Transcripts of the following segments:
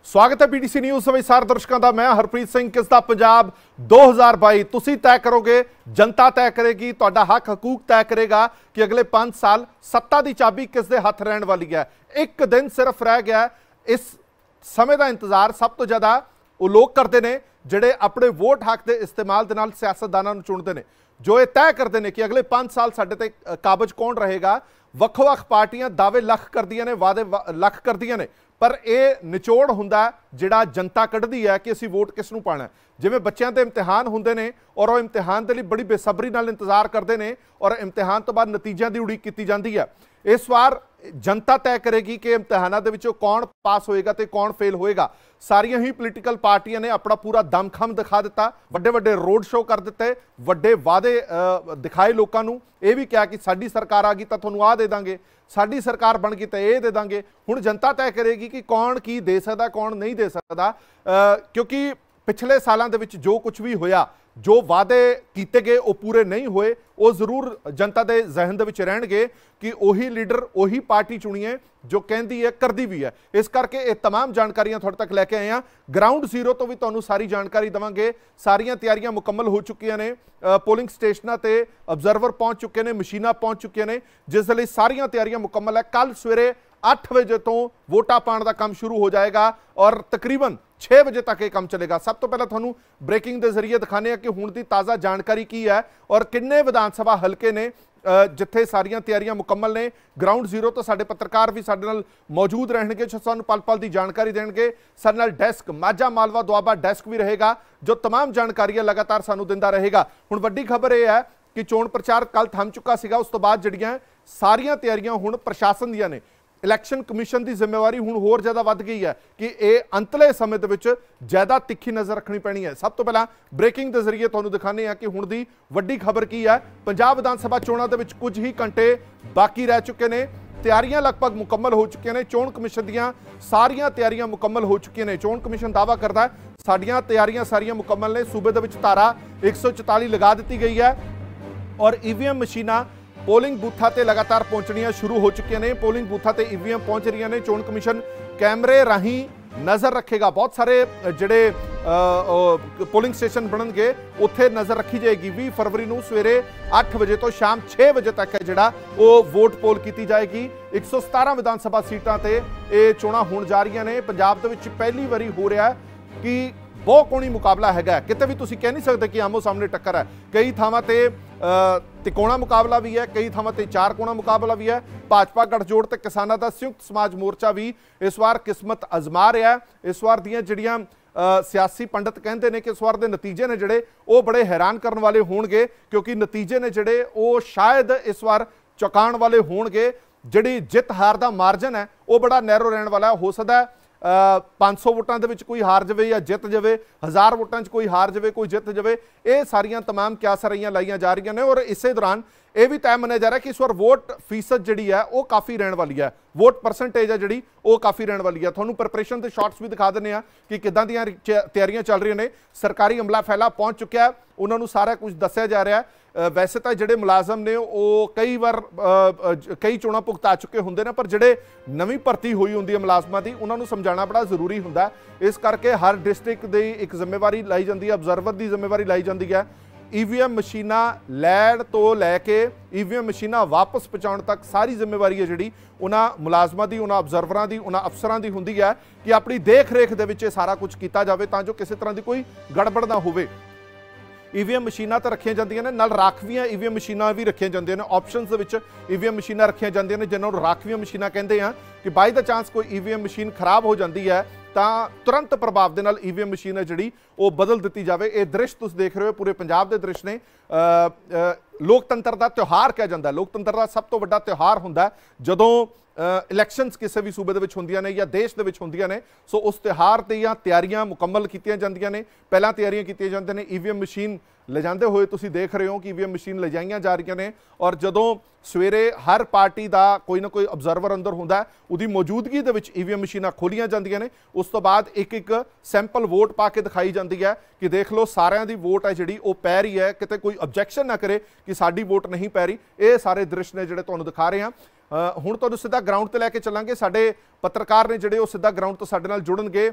स्वागत है PTC news सविस्तार दर्शकों का। मैं हरप्रीत सिंह। किस दा पंजाब 2022 तुसी तय करोगे, जनता तय करेगी, तुहाडा हक हकूक तय करेगा कि अगले 5 साल सत्ता की चाबी किस दे हथ रहने वाली है। एक दिन सिर्फ रह गया। इस समय का इंतजार सब तो ज़्यादा वो लोग करते हैं जिहड़े अपने वोट हक के इस्तेमाल दे नाल सियासतदानां नूं चुनते हैं, जो ये तय करते हैं कि अगले 5 साल साडे ते काबज कौन रहेगा। ਵੱਖ-ਵੱਖ पार्टियां दावे लख करदियां ने, वादे लख करदियां ने, पर यह निचोड़ हुंदा जिहड़ा जनता कढ़दी है कि असीं वोट किस नूं पाना। जिवें बच्चों के इम्तिहान हुंदे ने और वह इम्तिहान के लिए बड़ी बेसब्री नाल इंतजार करते हैं और इम्तिहान तो बाद नतीजों की उड़ीक की जाती है। इस बार जनता तय करेगी कि इम्तिहानों के विचों कौन पास होएगा तो कौन फेल होएगा। सारियां ही पोलीटिकल पार्टियां ने अपना पूरा दमखम दिखा दिता, वड्डे वड्डे रोड शो कर दिते, वड्डे वादे दिखाए लोगों को। यह भी कहा कि साडी सरकार आ गई तो तुहानूं आ दे दांगे, साडी सरकार बन गई तो ये दे दांगे। हुण जनता तय करेगी कि कौन की दे सकदा, कौन नहीं दे सकदा, क्योंकि पिछले सालों के जो कुछ भी होया, जो वादे किए गए वो पूरे नहीं हुए, वो जरूर जनता के जहन दे रहणगे कि उही लीडर उही पार्टी चुनीए जो कहती है करती भी है। इस करके ये तमाम जानकारियां थोड़े तक लैके आए हैं। ग्राउंड जीरो तो भी तुहानूं सारी जानकारी देवांगे। सारियां तैयारियां मुकम्मल हो चुकियां ने, पोलिंग स्टेशनों ते ऑब्जर्वर पहुंच चुके हैं, मशीनां पहुंच चुकियां ने, जिस लई सारियां तैयारियां मुकम्मल है। कल सवेरे 8 बजे तो वोटा पाने का काम शुरू हो जाएगा और तकरीबन 6 बजे तक ये काम चलेगा। सब तो पहले तुहानूं ब्रेकिंग के जरिए दिखाने कि हुण दी ताज़ा जानकारी की है और किन्ने विधान सभा हल्के ने जिथे सारियां तैयारियां मुकम्मल ने। ग्राउंड जीरो तो साडे पत्रकार भी साडे नाल मौजूद रहणगे, जो सानूं पल पल की जानकारी देणगे। साडे नाल डेस्क माझा मालवा दुआबा डेस्क भी रहेगा जो तमाम जानकारियां लगातार सानूं दिंदा रहेगा। हुण वड्डी खबर यह है कि चोण प्रचार कल थम चुका सीगा, उस तो बाद जिहड़ियां सारियां तैयारियां हुण प्रशासन दीयां ने। इलैक्शन कमीशन की जिम्मेवारी हुण होर ज़्यादा वध गई है कि ये अंतले समय दे विच ज़्यादा तिखी नज़र रखनी पैनी है। सब तो पहला ब्रेकिंग के जरिए तुहानूं दिखाने हैं कि हुण दी वड्डी खबर की है। पंजाब विधान सभा चोणां दे विच कुछ ही घंटे बाकी रह चुके ने, तैयारियां लगभग मुकम्मल हो चुकियां ने। चोण कमीशन दीयां सारियां तैयारियां मुकम्मल हो चुकियां ने। चोण कमीशन दावा करता है साडियां तैयारियां सारियां मुकम्मल ने। सूबे दे विच धारा 144 लगा दी गई है और ईवीएम मशीनां पोलिंग बूथां ते लगातार पहुंचनियां शुरू हो चुकियां ने। पोलिंग बूथां ते ईवीएम पहुंच रही ने। चोण कमीशन कैमरे राही नज़र रखेगा। बहुत सारे जिहड़े पोलिंग स्टेशन बनणगे उत्थे नज़र रखी जाएगी। 20 फरवरी नूं सवेरे 8 बजे तो शाम 6 बजे तक है जिहड़ा वो वोट पोल की जाएगी। 117 विधान सभा सीटां ते ये चोणां होण जा रही ने। पंजाब दे विच पहली वारी हो रहा है कि बहुत कोणी मुकाबला है। किते भी तुसीं कह नहीं सकते कि आमो सामने टक्कर है। कई थावां ते तिकोणा मुकाबला भी है, कई थावां ते 4 कोणा मुकाबला भी है। भाजपा गठजोड़ ते किसानां दा संयुक्त समाज मोर्चा भी इस बार किस्मत आजमा रहा है। इस बार दीयां जिहड़ियां सियासी पंडित कहते हैं कि इस बार के नतीजे ने जिहड़े वो बड़े हैरान करने वाले होणगे, क्योंकि नतीजे ने जिहड़े वो शायद इस बार चौंकाउण वाले होणगे। जिहड़ी जित हार का मार्जन है वो बड़ा नैरो रहने वाला हो सकता है। 500 वोटां दे विच कोई हार जाए या जित जाए, 1000 वोटां च कोई हार जाए कोई जित जाए, ये सारियां तमाम क्यासरियां लाइयां जा रही ने। और इसे दौरान यह भी तय मनिया जा रहा है कि इस बार वोट फीसद जिहड़ी है वो काफ़ी रहने वाली है, वोट परसेंटेज है जिहड़ी वो काफ़ी रहने वाली है। तुहानूं प्रिपरेशन के शॉट्स भी दिखा देने कि किदां दीयां तैयारियां चल रही ने। सरकारी अमला फैला पहुंच चुका है, उन्होंने सारा कुछ दस्सिया जा रहा है। वैसे तो जिहड़े मुलाजम ने वो कई बार कई चोणां भुगता चुके होंदे ने, पर जिहड़े नवीं भर्ती हुई होंदी है मुलाजमां दी उन्होंने समझाना बड़ा जरूरी हुंदा है। इस करके हर डिस्ट्रिक्ट की एक जिम्मेवारी लाई जाती है, ऑब्जर्वर की जिम्मेवारी लाई जाती है। ईवीएम मशीनां लैण तो लैके ईवीएम मशीनां वापस पहुँचाने तक सारी जिम्मेवारी है जिहड़ी उन्हां मुलाजमां दी, उन्हां ऑब्जर्वरां दी, उन्हां अफसरां दी हुंदी है कि अपनी देख रेख दे विच सारा कुछ किया जाए तां जो किसी तरह की कोई गड़बड़ ना होवे। ईवीएम मशीनां तो रखिया जांदियां ने, नाल राखवीआं ईवीएम मशीनां भी रखिया जांदियां ने। ऑप्शनस दे विच ईवीएम मशीनां रखिया जांदियां ने जिन्हां नूं राखवीआं मशीनां कहंदे आ कि बाई द चांस कोई ईवीएम मशीन खराब हो जाती है तां तुरंत प्रभाव दे नाल ईवीएम मशीन है जिहड़ी वो बदल दी जाए। ये दृश्य तुसीं देख रहे हो पूरे पंजाब के दृश्य ने। लोकतंत्र का त्यौहार कहा जाता है, लोकतंत्र का सब तो वड्डा त्यौहार हुंदा है जदों इलैक्शनस किसी भी सूबे दे विच हुंदियां ने या देश दे विच हुंदियां ने। सो उस त्यौहार दीयां तैयारियां मुकम्मल कीतियां जांदियां ने, पहलां तैयारियां कीतियां जांदियां ने। ईवीएम मशीन ले जाते हुए तुसीं देख रहे हो कि ईवीएम मशीन ले जाइयां जा रही ने और जदों सवेरे हर पार्टी का कोई ना कोई ऑब्जर्वर अंदर हुंदा है, उहदी मौजूदगी दे विच ईवीएम मशीनां खोलियां जांदियां ने। उस तो बाद एक एक सैंपल वोट पा के दिखाई जाती है कि देख लो सारिਆਂ ਦੀ वोट है जिहड़ी वो पै रही है, किते कोई ऑब्जैक्शन ना करे कि साडी वोट नहीं पै रही। ये सारे दृश्य ने जिहड़े तुहानूं दिखा रहे हैं। ਹੁਣ ਤੁਹਾਨੂੰ ਸਿੱਧਾ ਗਰਾਊਂਡ ਤੇ ਲੈ ਕੇ ਚੱਲਾਂਗੇ। ਸਾਡੇ ਪੱਤਰਕਾਰ ਨੇ ਜਿਹੜੇ ਉਹ ਸਿੱਧਾ ਗਰਾਊਂਡ ਤੋਂ ਸਾਡੇ ਨਾਲ ਜੁੜਨਗੇ,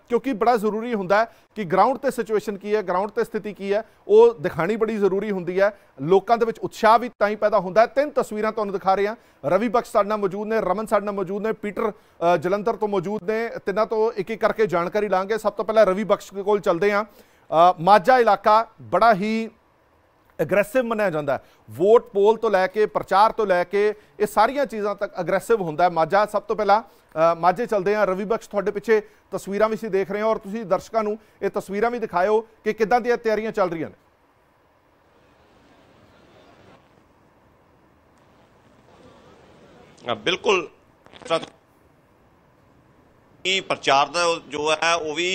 ਕਿਉਂਕਿ ਬੜਾ ਜ਼ਰੂਰੀ ਹੁੰਦਾ ਕਿ ਗਰਾਊਂਡ ਤੇ ਸਿਚੁਏਸ਼ਨ ਕੀ ਹੈ, ਗਰਾਊਂਡ ਤੇ ਸਥਿਤੀ ਕੀ ਹੈ, ਉਹ ਦਿਖਾਣੀ ਬੜੀ ਜ਼ਰੂਰੀ ਹੁੰਦੀ ਹੈ। ਲੋਕਾਂ ਦੇ ਵਿੱਚ ਉਤਸ਼ਾਹ ਵੀ ਤਾਂ ਹੀ ਪੈਦਾ ਹੁੰਦਾ ਹੈ। 3 ਤਸਵੀਰਾਂ ਤੁਹਾਨੂੰ ਦਿਖਾ ਰਹੇ ਹਾਂ। ਰਵੀ ਬਖਸ਼ ਸਾਡੇ ਨਾਲ ਮੌਜੂਦ ਨੇ, ਰਮਨ ਸਾਡੇ ਨਾਲ ਮੌਜੂਦ ਨੇ, ਪੀਟਰ ਜਲੰਧਰ ਤੋਂ ਮੌਜੂਦ ਨੇ। ਤਿੰਨਾਂ ਤੋਂ ਇੱਕ ਇੱਕ ਕਰਕੇ ਜਾਣਕਾਰੀ ਲਾਂਗੇ। ਸਭ ਤੋਂ ਪਹਿਲਾਂ ਰਵੀ ਬਖਸ਼ ਕੋਲ ਚੱਲਦੇ ਹਾਂ। ਮਾਝਾ ਇਲਾਕਾ ਬੜਾ ਹੀ ਅਗਰੈਸਿਵ ਮੰਨਿਆ ਜਾਂਦਾ ਹੈ, ਵੋਟ ਪੋਲ ਤੋਂ ਲੈ ਕੇ ਪ੍ਰਚਾਰ ਤੋਂ ਲੈ ਕੇ ਇਹ ਸਾਰੀਆਂ ਚੀਜ਼ਾਂ ਤੱਕ ਅਗਰੈਸਿਵ ਹੁੰਦਾ ਹੈ ਮਾਝਾ। ਸਭ ਤੋਂ ਪਹਿਲਾਂ ਮਾਝੇ ਚੱਲਦੇ ਹਾਂ। ਰਵੀ ਬਖਸ਼, ਤੁਹਾਡੇ ਪਿੱਛੇ ਤਸਵੀਰਾਂ ਵੀ ਅਸੀਂ ਦੇਖ ਰਹੇ ਹਾਂ, ਔਰ ਤੁਸੀਂ ਦਰਸ਼ਕਾਂ ਨੂੰ ਇਹ ਤਸਵੀਰਾਂ ਵੀ ਦਿਖਾਇਓ ਕਿ ਕਿੱਦਾਂ ਦੀਆਂ ਤਿਆਰੀਆਂ ਚੱਲ ਰਹੀਆਂ ਨੇ। ਬਿਲਕੁਲ प्रचार का जो है वो भी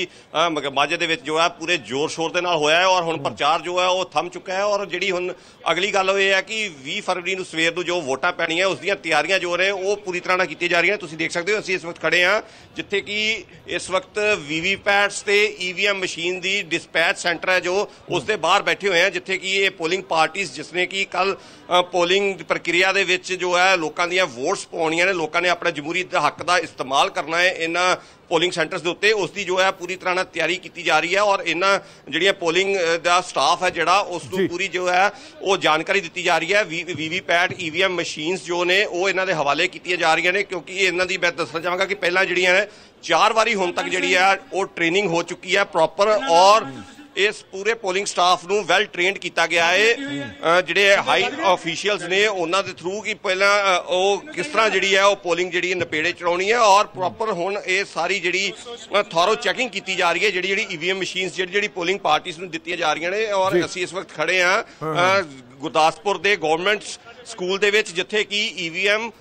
माझे दे विच जो है पूरे जोर शोर के नाल होया है और हुण प्रचार जो है वो थम चुका है। और जिहड़ी हुण अगली गल ये है कि 20 फरवरी नूं सवेर नूं जो वोटां पैणीआं उस दीआं तैयारियां जो ने वो पूरी तरह नाल कीतीआं जा रहीआं। तुसीं देख सकते हो असीं इस वक्त खड़े हाँ जिथे कि इस वक्त वीवीपैट्स ते ईवीएम मशीन की डिस्पैच सेंटर है जो उसके बाहर बैठे हुए हैं, जिथे कि ये पोलिंग पार्टीज जिसने कि कल पोलिंग प्रक्रिया दे विच जो है लोगों दीआं वोट्स पाउणीआं ने, लोगों ने अपने जमहूरी हक का इस्तेमाल करना है इन्हां पोलिंग सेंटर्स के उत्ते, उसकी जो है पूरी तरह तैयारी की जा रही है। और इन्हां जिहड़ियां पोलिंग दा स्टाफ है जिहड़ा उसनूं पूरी जो है वो जानकारी दी जा रही है। वीवीपैट ईवीएम मशीनस जो ने वो इन्हां दे हवाले कीतियां जा रही ने, क्योंकि इन्हां दी मैं दसना चाहांगा कि पहलां जिहड़ियां ने 4 वारी हुण तक जिहड़ी है वो ट्रेनिंग हो चुकी है प्रॉपर, और इस पूरे पोलिंग स्टाफ नूं वैल ट्रेनड किया गया है जिहड़े हाई ऑफिशियल्स ने उन्हां दे थ्रू कि पहला वो किस तरह जिहड़ी है वो पोलिंग जिहड़ी नपेड़े चढ़ाउणी है। और प्रॉपर हुण ये सारी जिहड़ी थॉरो चैकिंग की जा रही है जिहड़ी ईवीएम मशीनस जिहड़ी पोलिंग पार्टीज नूं दित्तियां जा रही ने। और असीं इस वक्त खड़े हाँ गुरदासपुर दे गवर्नमेंट स्कूल दे विच जिथे कि ईवीएम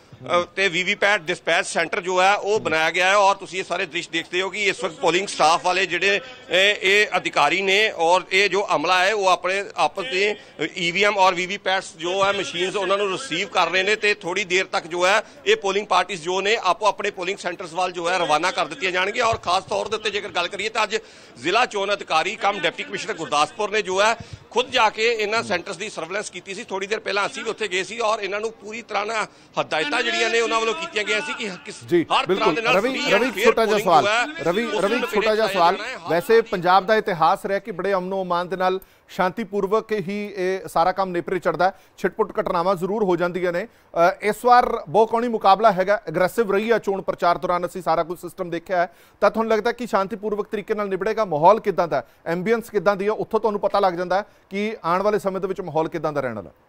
ते वीवीपैट डिस्पैच सेंटर जो है वो बनाया गया है। और तुसीं ये सारे दृश्य देखते हो कि इस वक्त पोलिंग स्टाफ वाले जिहड़े ये अधिकारी ने और ये जो अमला है वो अपने आपस में ईवीएम और वीवीपैट्स जो है मशीनस उन्होंने रिसीव कर रहे हैं। तो थोड़ी देर तक जो है ये पोलिंग पार्टीज जो ने आपो अपने पोलिंग सेंटर्स वाल जो है रवाना कर दी जाएंगे। और खास तौर पर जेकर गल करिए तो अज जिला चोन अधिकारी कम डिप्टी कमिश्नर गुरदासपुर ने जो है खुद जाके इन्हां सेंटर्स की सर्वेलेंस की थी। थोड़ी देर पहला असीं भी उत्थे गए सी और इन्हां नूं पूरी तरह हदायतां जिहड़ियां ने उन्हां वल्लों कीतियां गईयां सी कि हर तरह दे नाल रवि छोटा जिहा सवाल रवि छोटा जिहा सवाल वैसे पंजाब दा इतिहास रहा कि बड़े अमनो अमान दे नाल शांतिपूर्वक ही ये सारा काम नेपरे चढ़ता है, छिटपुट घटनावां जरूर हो जांदियां ने। इस बार बहुकोणी मुकाबला हैगा, अग्रैसिव रही है चोण प्रचार दौरान, असीं सारा कुछ सिस्टम देखा है। तो तुहानूं लगता है कि शांतिपूर्वक तरीके नाल निबड़ेगा? माहौल किदां दा, एंबीएंस किदां दी है, उत्थों तुहानूं पता लग जांदा है कि आने वाले समय दे विच माहौल किदां दा रहण वाला?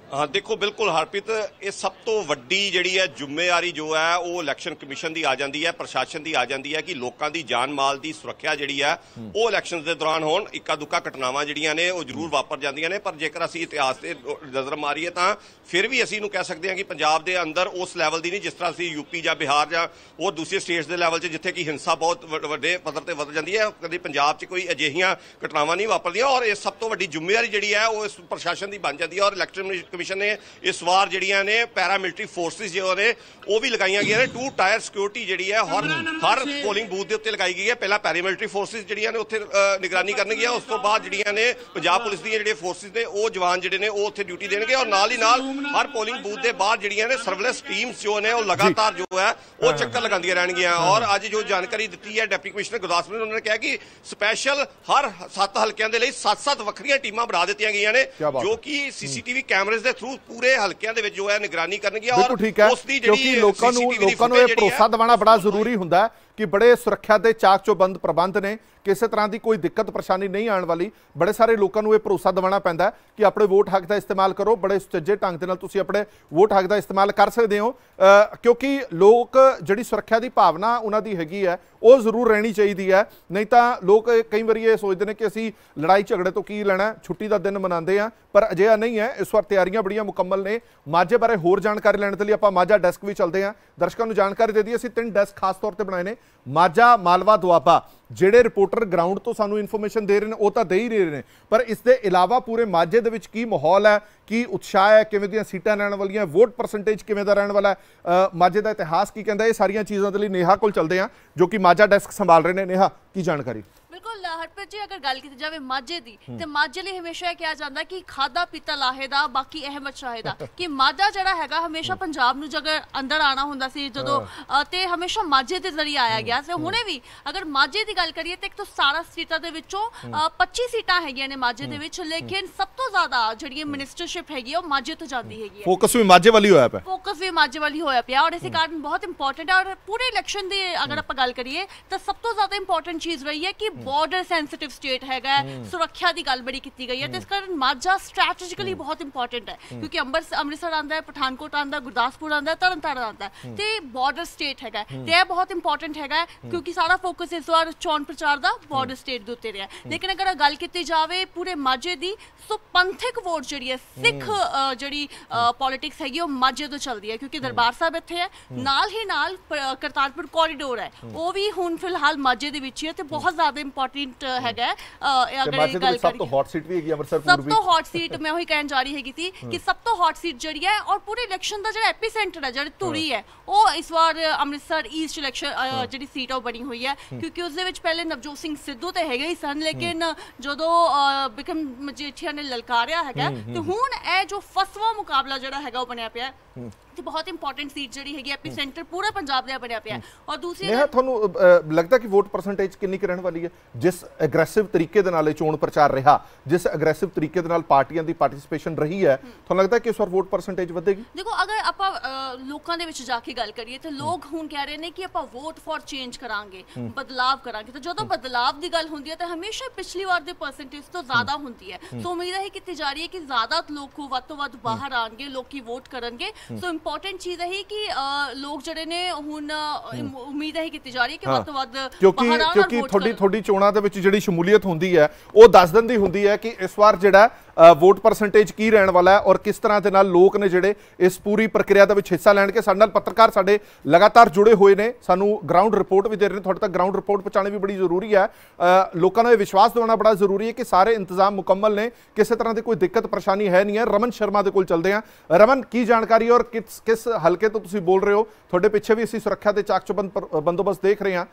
हाँ देखो बिल्कुल हरप्रीत, ये सब तो वड्डी जिहड़ी है जिम्मेवारी जो है वो इलैक्शन कमीशन की आ जाती है, प्रशासन की आ जाती है कि लोगों की जान माल की सुरक्षा जिहड़ी है वो इलैक्शन के दौरान होण। इक्का दुक्का घटनावां जिहड़ियां ने वो जरूर वापर जांदियां ने, पर जेकर असीं इतिहास से नज़र मारीए तो फिर भी असीं नूं कह सकते हैं कि पंजाब के अंदर उस लैवल की नहीं जिस तरह असीं यूपी या बिहार या वो दूसरे स्टेट्स के लैवल से जिथे कि हिंसा बहुत वड्डे पद्धर ते वध जाती है, कभी पंजाब च कोई अजिहियां घटनावां नहीं वापरदियां। और ये सब तो वड्डी जिम्मेवारी जिहड़ी है वो इस प्रशासन की बन जाती है। और इलैक्शन कमीशन ने इस बार जिहड़ियां ने पैरामिलिटरी फोर्सिस जो ने वो भी लगाई गई ने। 2 टायर सिक्योरिटी जिहड़ी है हर पोलिंग बूथ के उत्ते लगाई गई है। पहला पैरामिलिटरी फोर्सिस जिहड़ियां ने उत्थे निगरानी करनगियां, उस तो बाद जिहड़ियां ने पंजाब पुलिस दी जिहड़े फोर्सिस ने वो जवान जिहड़े ने वो उत्थे ड्यूटी देणगे। और नाल ही नाल हर पोलिंग बूथ के बाद जिहड़ियां ने सर्वेलेंस टीम्स जो ने वो लगातार जो है वो चक्कर लगांदियां रहणगियां। और अज जो जानकारी दी है डिप्टी कमिश्नर गुरदासपुर ने, उन्होंने कहा कि स्पैशल हर 7 हल्कियां दे लई 7-7 वक्खरियां टीमां बना दित्तियां गईयां ने जो कि सीसीटीवी कैमरेज के थ्रू पूरे हल्कियां दे विच जो है निगरानी करनगी। और ठीक है, क्योंकि लोकां नूं भरोसा दिवाना बड़ा जरूरी हुंदा है कि बड़े सुरक्षा के चाक चो बंद प्रबंध ने, किसी तरह की कोई दिक्कत परेशानी नहीं आने वाली। बड़े सारे लोगों को यह भरोसा दिवाना पैंदा कि अपने वोट हक का इस्तेमाल करो, बड़े सुचज्जे ढंग के नाल तुसीं अपने वोट हक का इस्तेमाल कर सकते हो, क्योंकि लोग जिहड़ी सुरक्षा की भावना उन्होंने हैगी है वो जरूर रहनी चाहिए है। नहीं तो लोग कई बार ये सोचते हैं कि असीं लड़ाई झगड़े तो की लेना, छुट्टी का दिन मनाते हैं, पर अजिहा नहीं है। इस बार तैयारियां बड़ियां मुकम्मल ने। माझे बारे होर जानकारी लैण लई आपां माझा डेस्क भी चलते हैं, दर्शकों को जानकारी दे दी। असीं 3 डेस्क खास तौर पर बनाए ने, माझा, मालवा, दुआबा। ਜਿਹੜੇ रिपोर्टर ग्राउंड तो सानू इन्फॉर्मेशन दे रहे हैं वो तो दे ही रहे हैं, पर इसके अलावा पूरे माझे दे विच की माहौल है, की उत्साह है, किवें दियां सीटां रहण वालियां, वोट परसेंटेज किवें दा रहण वाला है, माझे का इतिहास की कहता है, ये सारियां चीज़ों के लिए नेहा कोल चलते हैं जो कि माझा डेस्क संभाल रहे हैं। नेहा की जानकारी? बिल्कुल बिल्कुल हरप्रीत जी, अगर गल की जाए माझे की तो माझे लिए हमेशा कहा जाता कि खादा पीता लाहे दा बाकी अहमद शाहे दा कि माझा जड़ा हैगा हमेशा पंजाब नूं जगह अंदर आना हुंदा सी जदों ते हमेशा माझे दे जरिए आया गया ते हुणे भी अगर माझे की गल करिए तो एक तो 17 सीटां दे विचों 25 सीटां हैगियां ने माझे दे विच, लेकिन सब तो ज्यादा जिहड़ी मिनिस्टरशिप हैगी ओह माझे तो जाती हैगी है। फोकस भी माझे वाली होया पिया, फोकस भी माझे वाली होया पिया और इसी कारण बहुत इंपॉर्टेंट है। और पूरे इलेक्शन की अगर आप गल करिए तो सब तो ज्यादा इंपॉर्टेंट चीज रही है कि बॉर्डर सेंसिटिव स्टेट हैगा, सुरक्षा की गल बड़ी की गई है, तो इस कारण माझा स्ट्रैटेजिकली बहुत इंपॉर्टेंट है क्योंकि अमृतसर आता है, पठानकोट आता है, गुरदासपुर आता है, तरनताਰਨ आता है, तो बॉर्डर स्टेट हैगा ते यह बहुत इंपॉर्टेंट हैगा क्योंकि सारा फोकस इस बार चोण प्रचार का बॉर्डर स्टेट के उत्ते रहा। लेकिन अगर गल की जाए पूरे माझे की सो पंथिक वोट जी है, सिख जी पॉलिटिक्स हैगी वो माझे तो चलती है क्योंकि दरबार साहब इत्थे है, नाल ही नाल करतारपुर कॉरीडोर है वो भी हुण फिलहाल माझे दे विच ही है, तो बहुत ज्यादा इंपॉर्टेंट हैगा। अगर गल सब तो हॉट सीट भी हैगी अमृतसर, सब तो हॉट सीट मैं वही कहन जा रही हैगी थी कि सब तो हॉट सीट जी है और पूरे इलेक्शन का जो एपीसेंटर है जो धुरी है वो इस बार अमृतसर ईस्ट इलेक्शन जी सीट बनी हुई है क्योंकि उस पहले नवजोत सिंह सिद्धू तो है ही सन, लेकिन जो बिक्रम मजीठिया ने ललकारिया है तो हुण ए जो फसवा मुकाबला जो है वो बनया पिया तो बहुत इंपॉर्टेंट सीट जी हैगी एपीसेंटर पूरा पंजाब का बनया पिया। और दूसरी ਤੁਹਾਨੂੰ लगता कि वोट परसेंटेज कितनी रहने वाली है जिस एग्रेसिव तरीके दे नाल चोण प्रचार रहा, जिस एग्रेसिव तरीके दे नाल पार्टियां दी पार्टिसिपेशन रही है, ਤੁਹਾਨੂੰ लगता कि इस बार वोट परसेंटेज ਵਧੇਗੀ? देखो अगर आप लोगों के विच जाके गल करिए तो लोग हुण कह रहे हैं कि आप वोट फॉर चेंज करांगे, बदलाव करांगे, तो जो बदलाव की गल होंदी है तो हमेशा पिछली बार दे परसेंटेज तो ज्यादा होंदी है, सो उम्मीद है की जा रही है कि ज्यादा लोग वध तो वध बाहर आएंगे, लोग वोट करेंगे। सो इंपॉर्टेंट चीज है कि लोग जड़े ने हुण उम्मीद है की जा रही है कि वध तो वध क्योंकि थोड़ी चोणां दे विच जिहड़ी शमूलीयत होंदी है वो दस दिन दी होंदी है कि इस बार जिहड़ा वोट परसेंटेज की रहने वाला है और किस तरह के नाल लोग ने जिहड़े इस पूरी प्रक्रिया दे विच हिस्सा लैणगे। साडे नाल पत्रकार साडे लगातार जुड़े हुए ने, सानू ग्राउंड रिपोर्ट भी दे रहे हैं, तुहाडे तक ग्राउंड रिपोर्ट पहुंचाने भी बड़ी जरूरी है, लोगों को विश्वास दिलाना बड़ा जरूरी है कि सारे इंतजाम मुकम्मल ने, किसी तरह की कोई दिक्कत परेशानी है नहीं है। रमन शर्मा दे कोल चलते हैं। रमन, की जानकारी और किस हल्के तो तुसीं बोल रहे हो? तुहाडे पिछे भी असीं सुरक्षा के चाक चौबंद बंदोबस्त देख रहे हैं।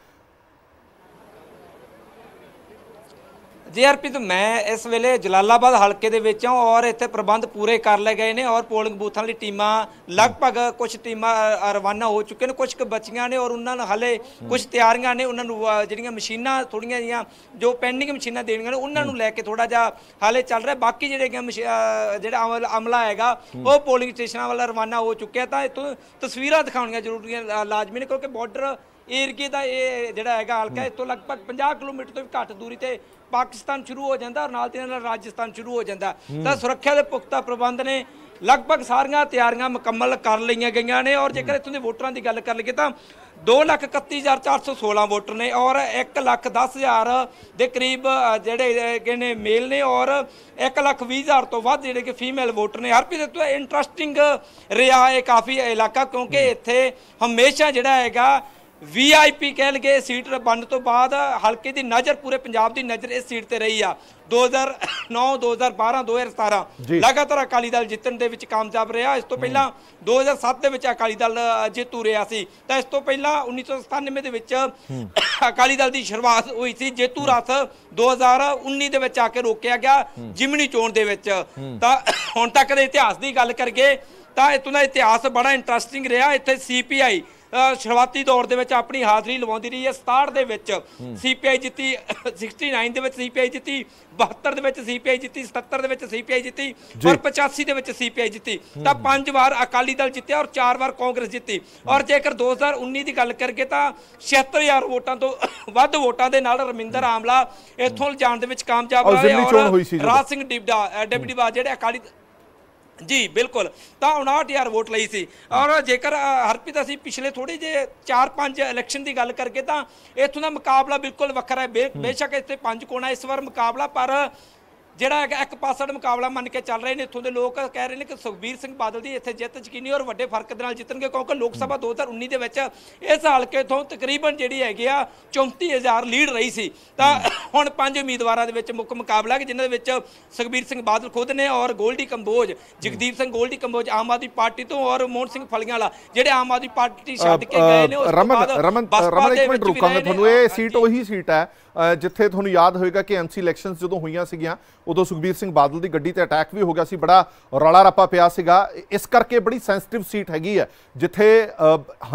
JRP तो मैं इस वेले जलालाबाद हल्के दे विच हां और इत्थे प्रबंध पूरे कर लए गए ने और पोलिंग बूथां लई टीमां लगभग कुछ टीमां रवाना हो चुके ने, कुछ बचियां ने और उन्हां नूं हाले कुछ तैयारियां ने, उन्हां नूं जिहड़ियां मशीनां थोड़ियां जिहियां जो पेंडिंग मशीनां देणियां ने उन्हां नूं लैके थोड़ा जिहा हाले चल रहा। बाकी जिहड़ा अमला हैगा वो पोलिंग स्टेशनां वाल रवाना हो चुक्या। तां इत्थों तस्वीरां दिखाउणियां जरूरी लाजमी ने क्योंकि बॉर्डर एरिए का ये जिहड़ा हैगा हल्का इस तो लगभग 50 किलोमीटर तो भी घੱਟ दूरी ते पाकिस्तान शुरू हो जाता और नाल ते नाल राजस्थान शुरू हो जाता। तो सुरक्षा के पुख्ता प्रबंध ने लगभग सारियां तैयारियां मुकम्मल कर लईआं गईआं ने और जेकर इत्थों दे वोटरां दी गल कर लईए तां 2,31,416 वोटर ने और 1,10,000 के करीब जेडे ने मेल ने और 1,20,000 तो वध जेडे कि फीमेल वोटर ने। हरप्रीत इंटरस्टिंग रहा है काफ़ी इलाका क्योंकि इत्थे हमेशा जिहड़ा हैगा VIP कह लगे सीट बनने तो बाद हल्के की नज़र पूरे पंजाब की नज़र इस सीट पर रही आ। 2009 2012 2017 लगातार अकाली दल जितन दे विच कामयाब रहा। इस तो पहला 2007 दे विच अकाली दल जेतू रहा सी, तो इस तो पहला 1997 दे विच अकाली दल की शुरुआत हुई सी। जेतू रथ 2019 दे विच आके रोकिया गया जिमनी चोण दे विच। तां हुण तक दे इतिहास की गल करके तां इत्थों दा इतिहास बड़ा इंटरस्टिंग रहा। इत्थे CPI शुरुआती दौर के अपनी हाज़री लवाती रही है। 67 के CPI जीती, 69 के CPI जीती, 72 के CPI जीती, 77 के CPI जीती और 85 के CPI जीती। तो 5 बार अकाली दल जीत्या और 4 बार कांग्रेस जीती। और जेकर 2019 की गल करके तो 76,000 वोटां तो वध वोटां दे नाल रमिंदर आमला इत्थों जाण दे विच कामयाब रहे और राज सिंह डिप्टी बाज जिहड़े अकाली जी बिल्कुल तो 59,000 वोट लई सी। और जेकर हरप्रीत असीं पिछले थोड़ी जे 4-5 इलैक्शन की गल करके तो इत्थों दा मुकाबला बिल्कुल वखरा है। बेशक इत्थे 5 कोणा इस बार मुकाबला पर ਜਿਹੜਾ ਇੱਕ ਪਾਸੜ ਮੁਕਾਬਲਾ ਮੰਨ ਕੇ ਚੱਲ ਰਹੇ ਨੇ। ਇੱਥੋਂ ਦੇ ਲੋਕ ਕਹਿ ਰਹੇ ਨੇ ਕਿ ਸੁਖਬੀਰ ਸਿੰਘ ਬਾਦਲ ਦੀ ਇੱਥੇ ਜਿੱਤ ਯਕੀਨੀ ਔਰ ਵੱਡੇ ਫਰਕ ਦੇ ਨਾਲ ਜਿੱਤਣਗੇ ਕਿਉਂਕਿ ਲੋਕ ਸਭਾ 2019 ਦੇ ਵਿੱਚ ਇਸ ਹਲਕੇ ਤੋਂ ਤਕਰੀਬਨ ਜਿਹੜੀ ਹੈਗੀ ਆ 34,000 ਲੀਡ ਰਹੀ ਸੀ। ਤਾਂ ਹੁਣ 5 ਉਮੀਦਵਾਰਾਂ ਦੇ ਵਿੱਚ ਮੁੱਖ ਮੁਕਾਬਲਾ ਕਿ ਜਿਨ੍ਹਾਂ ਦੇ ਵਿੱਚ ਸੁਖਬੀਰ ਸਿੰਘ ਬਾਦਲ ਖੁਦ ਨੇ ਔਰ ਗੋਲਡੀ ਕੰਬੋਜ, ਜਗਦੀਪ ਸਿੰਘ ਗੋਲਡੀ ਕੰਬੋਜ ਆਮ ਆਦਮੀ ਪਾਰਟੀ ਤੋਂ, ਔਰ ਮੋਹਨ ਸਿੰਘ ਫਲੀਆਂ ਵਾਲਾ ਜਿਹੜੇ ਆਮ ਆਦਮੀ ਪਾਰਟੀ ਛੱਡ ਕੇ ਗਏ ਨੇ। ਰਮਨ ਇੱਕ ਮਿੰਟ ਰੁਕਾਂਗੇ ਤੁਹਾਨੂੰ। ਇਹ ਸੀਟ ਉਹੀ ਸੀਟ ਹੈ ਜਿੱਥੇ ਤੁਹਾਨੂੰ ਯਾਦ ਹੋਏਗਾ ਕਿ ਐਮਸੀ ਇਲੈਕਸ਼ਨਸ ਜਦੋਂ ਹੋਈਆਂ ਸੀਗੀਆਂ ਉਦੋਂ ਸੁਖਬੀਰ ਸਿੰਘ ਬਾਦਲ ਦੀ ਗੱਡੀ ਤੇ ਅਟੈਕ ਵੀ ਹੋ ਗਿਆ ਸੀ, ਬੜਾ ਰੌਲਾ ਰੱਪਾ ਪਿਆ ਸੀਗਾ। ਇਸ ਕਰਕੇ ਬੜੀ ਸੈਂਸਿਟਿਵ ਸੀਟ ਹੈਗੀ ਹੈ ਜਿੱਥੇ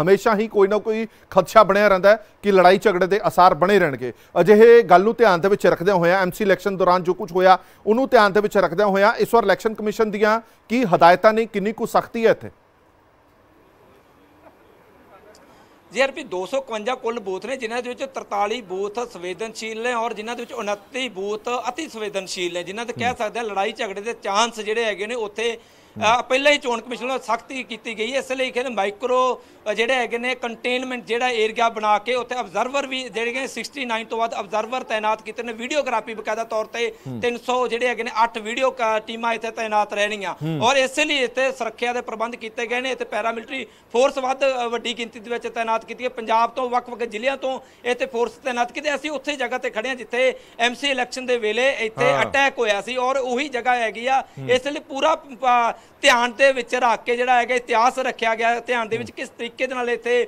ਹਮੇਸ਼ਾ ਹੀ ਕੋਈ ਨਾ ਕੋਈ ਖਦਸ਼ਾ ਬਣਿਆ ਰਹਿੰਦਾ ਹੈ ਕਿ ਲੜਾਈ ਝਗੜੇ ਦੇ ਅਸਾਰ ਬਣੇ ਰਹਿਣਗੇ। ਅਜਿਹੇ ਗੱਲ ਨੂੰ ਧਿਆਨ ਦੇ ਵਿੱਚ ਰੱਖਦਿਆਂ ਹੋਇਆ ਐਮਸੀ ਇਲੈਕਸ਼ਨ ਦੌਰਾਨ ਜੋ ਕੁਝ ਹੋਇਆ ਉਹਨੂੰ ਧਿਆਨ ਦੇ ਵਿੱਚ ਰੱਖਦਿਆਂ ਹੋਇਆ ਇਸ ਵਾਰ ਇਲੈਕਸ਼ਨ ਕਮਿਸ਼ਨ ਦੀਆਂ ਕੀ ਹਦਾਇਤਾਂ ਨੇ, ਕਿੰਨੀ ਕੁ ਸਖਤੀ ਹੈ ਇੱਥੇ? JRP 251 ਕੁੱਲ ਬੂਥ ਨੇ ਜਿਨ੍ਹਾਂ ਦੇ ਵਿੱਚ 43 ਬੂਥ ਸੰਵੇਦਨਸ਼ੀਲ ਨੇ ਔਰ ਜਿਨ੍ਹਾਂ ਦੇ ਵਿੱਚ 29 ਬੂਥ ਅਤੀ ਸੰਵੇਦਨਸ਼ੀਲ ਨੇ, ਜਿਨ੍ਹਾਂ ਤੇ ਕਹਿ ਸਕਦੇ ਆ ਲੜਾਈ ਝਗੜੇ ਦੇ ਚਾਂਸ ਜਿਹੜੇ ਹੈਗੇ ਨੇ ਉੱਥੇ ਪਹਿਲਾਂ ਹੀ ਚੋਣ ਕਮਿਸ਼ਨ ਵੱਲੋਂ ਸਖਤੀ ਕੀਤੀ ਗਈ ਹੈ। ਇਸ ਲਈ ਕਹਿੰਦੇ ਮਾਈਕਰੋ ਜਿਹੜੇ ਹੈਗੇ ਨੇ ਕੰਟੇਨਮੈਂਟ ਜਿਹੜਾ ਏਰੀਆ ਬਣਾ ਕੇ ਉੱਥੇ ਅਬਜ਼ਰਵਰ ਵੀ ਜਿਹੜੇ ਨੇ 69 ਤੋਂ ਵੱਧ ਅਬਜ਼ਰਵਰ ਤਾਇਨਾਤ ਕੀਤੇ ਨੇ। ਵੀਡੀਓਗ੍ਰਾਫੀ ਬਕਾਇਦਾ ਤੌਰ ਤੇ 300 ਜਿਹੜੇ ਹੈਗੇ ਨੇ 8 ਵੀਡੀਓ ਟੀਮਾਂ ਇੱਥੇ ਤਾਇਨਾਤ ਰਹਿਣੀਆਂ ਔਰ ਇਸੇ ਲਈ ਇੱਥੇ ਸੁਰੱਖਿਆ ਦੇ ਪ੍ਰਬੰਧ ਕੀਤੇ ਗਏ ਨੇ। ਇੱਥੇ ਪੈਰਾਮਿਲਟਰੀ ਫੋਰਸ ਵੱਧ ਵੱਡੀ ਗਿਣਤੀ ਦੇ ਵਿੱਚ ਤਾਇਨਾਤ ਕੀਤੀ ਹੈ। ਪੰਜਾਬ ਤੋਂ ਵੱਖ-ਵੱਖ ਜ਼ਿਲ੍ਹਿਆਂ ਤੋਂ ਇੱਥੇ ਫੋਰਸ ਤਾਇਨਾਤ ਕੀਤੀ। ਅਸੀਂ ਉੱਥੇ ਜਗ੍ਹਾ ਤੇ ਖੜੇ ਹਾਂ ਜਿੱਥੇ ਐਮਸੀ ਇਲੈਕਸ਼ਨ ਦੇ ਵੇਲੇ ਇੱਥੇ ਅਟੈਕ ਹੋਇਆ ਸੀ ਔਰ ਉਹੀ ਜਗ੍ਹਾ ਹੈਗੀ ਆ। ਇਸ ਲਈ ਪੂਰਾ ਧਿਆਨ ਦੇ ਵਿੱਚ ਰੱਖ ਕੇ ਜਿਹੜਾ ਹੈਗਾ ਇਤਿਹਾਸ ਰੱਖਿਆ ਗਿਆ, ਧਿਆਨ ਦੇ ਵਿੱਚ ਕਿਸ ਤਰੀਕੇ ਦੇ ਨਾਲ ਇੱਥੇ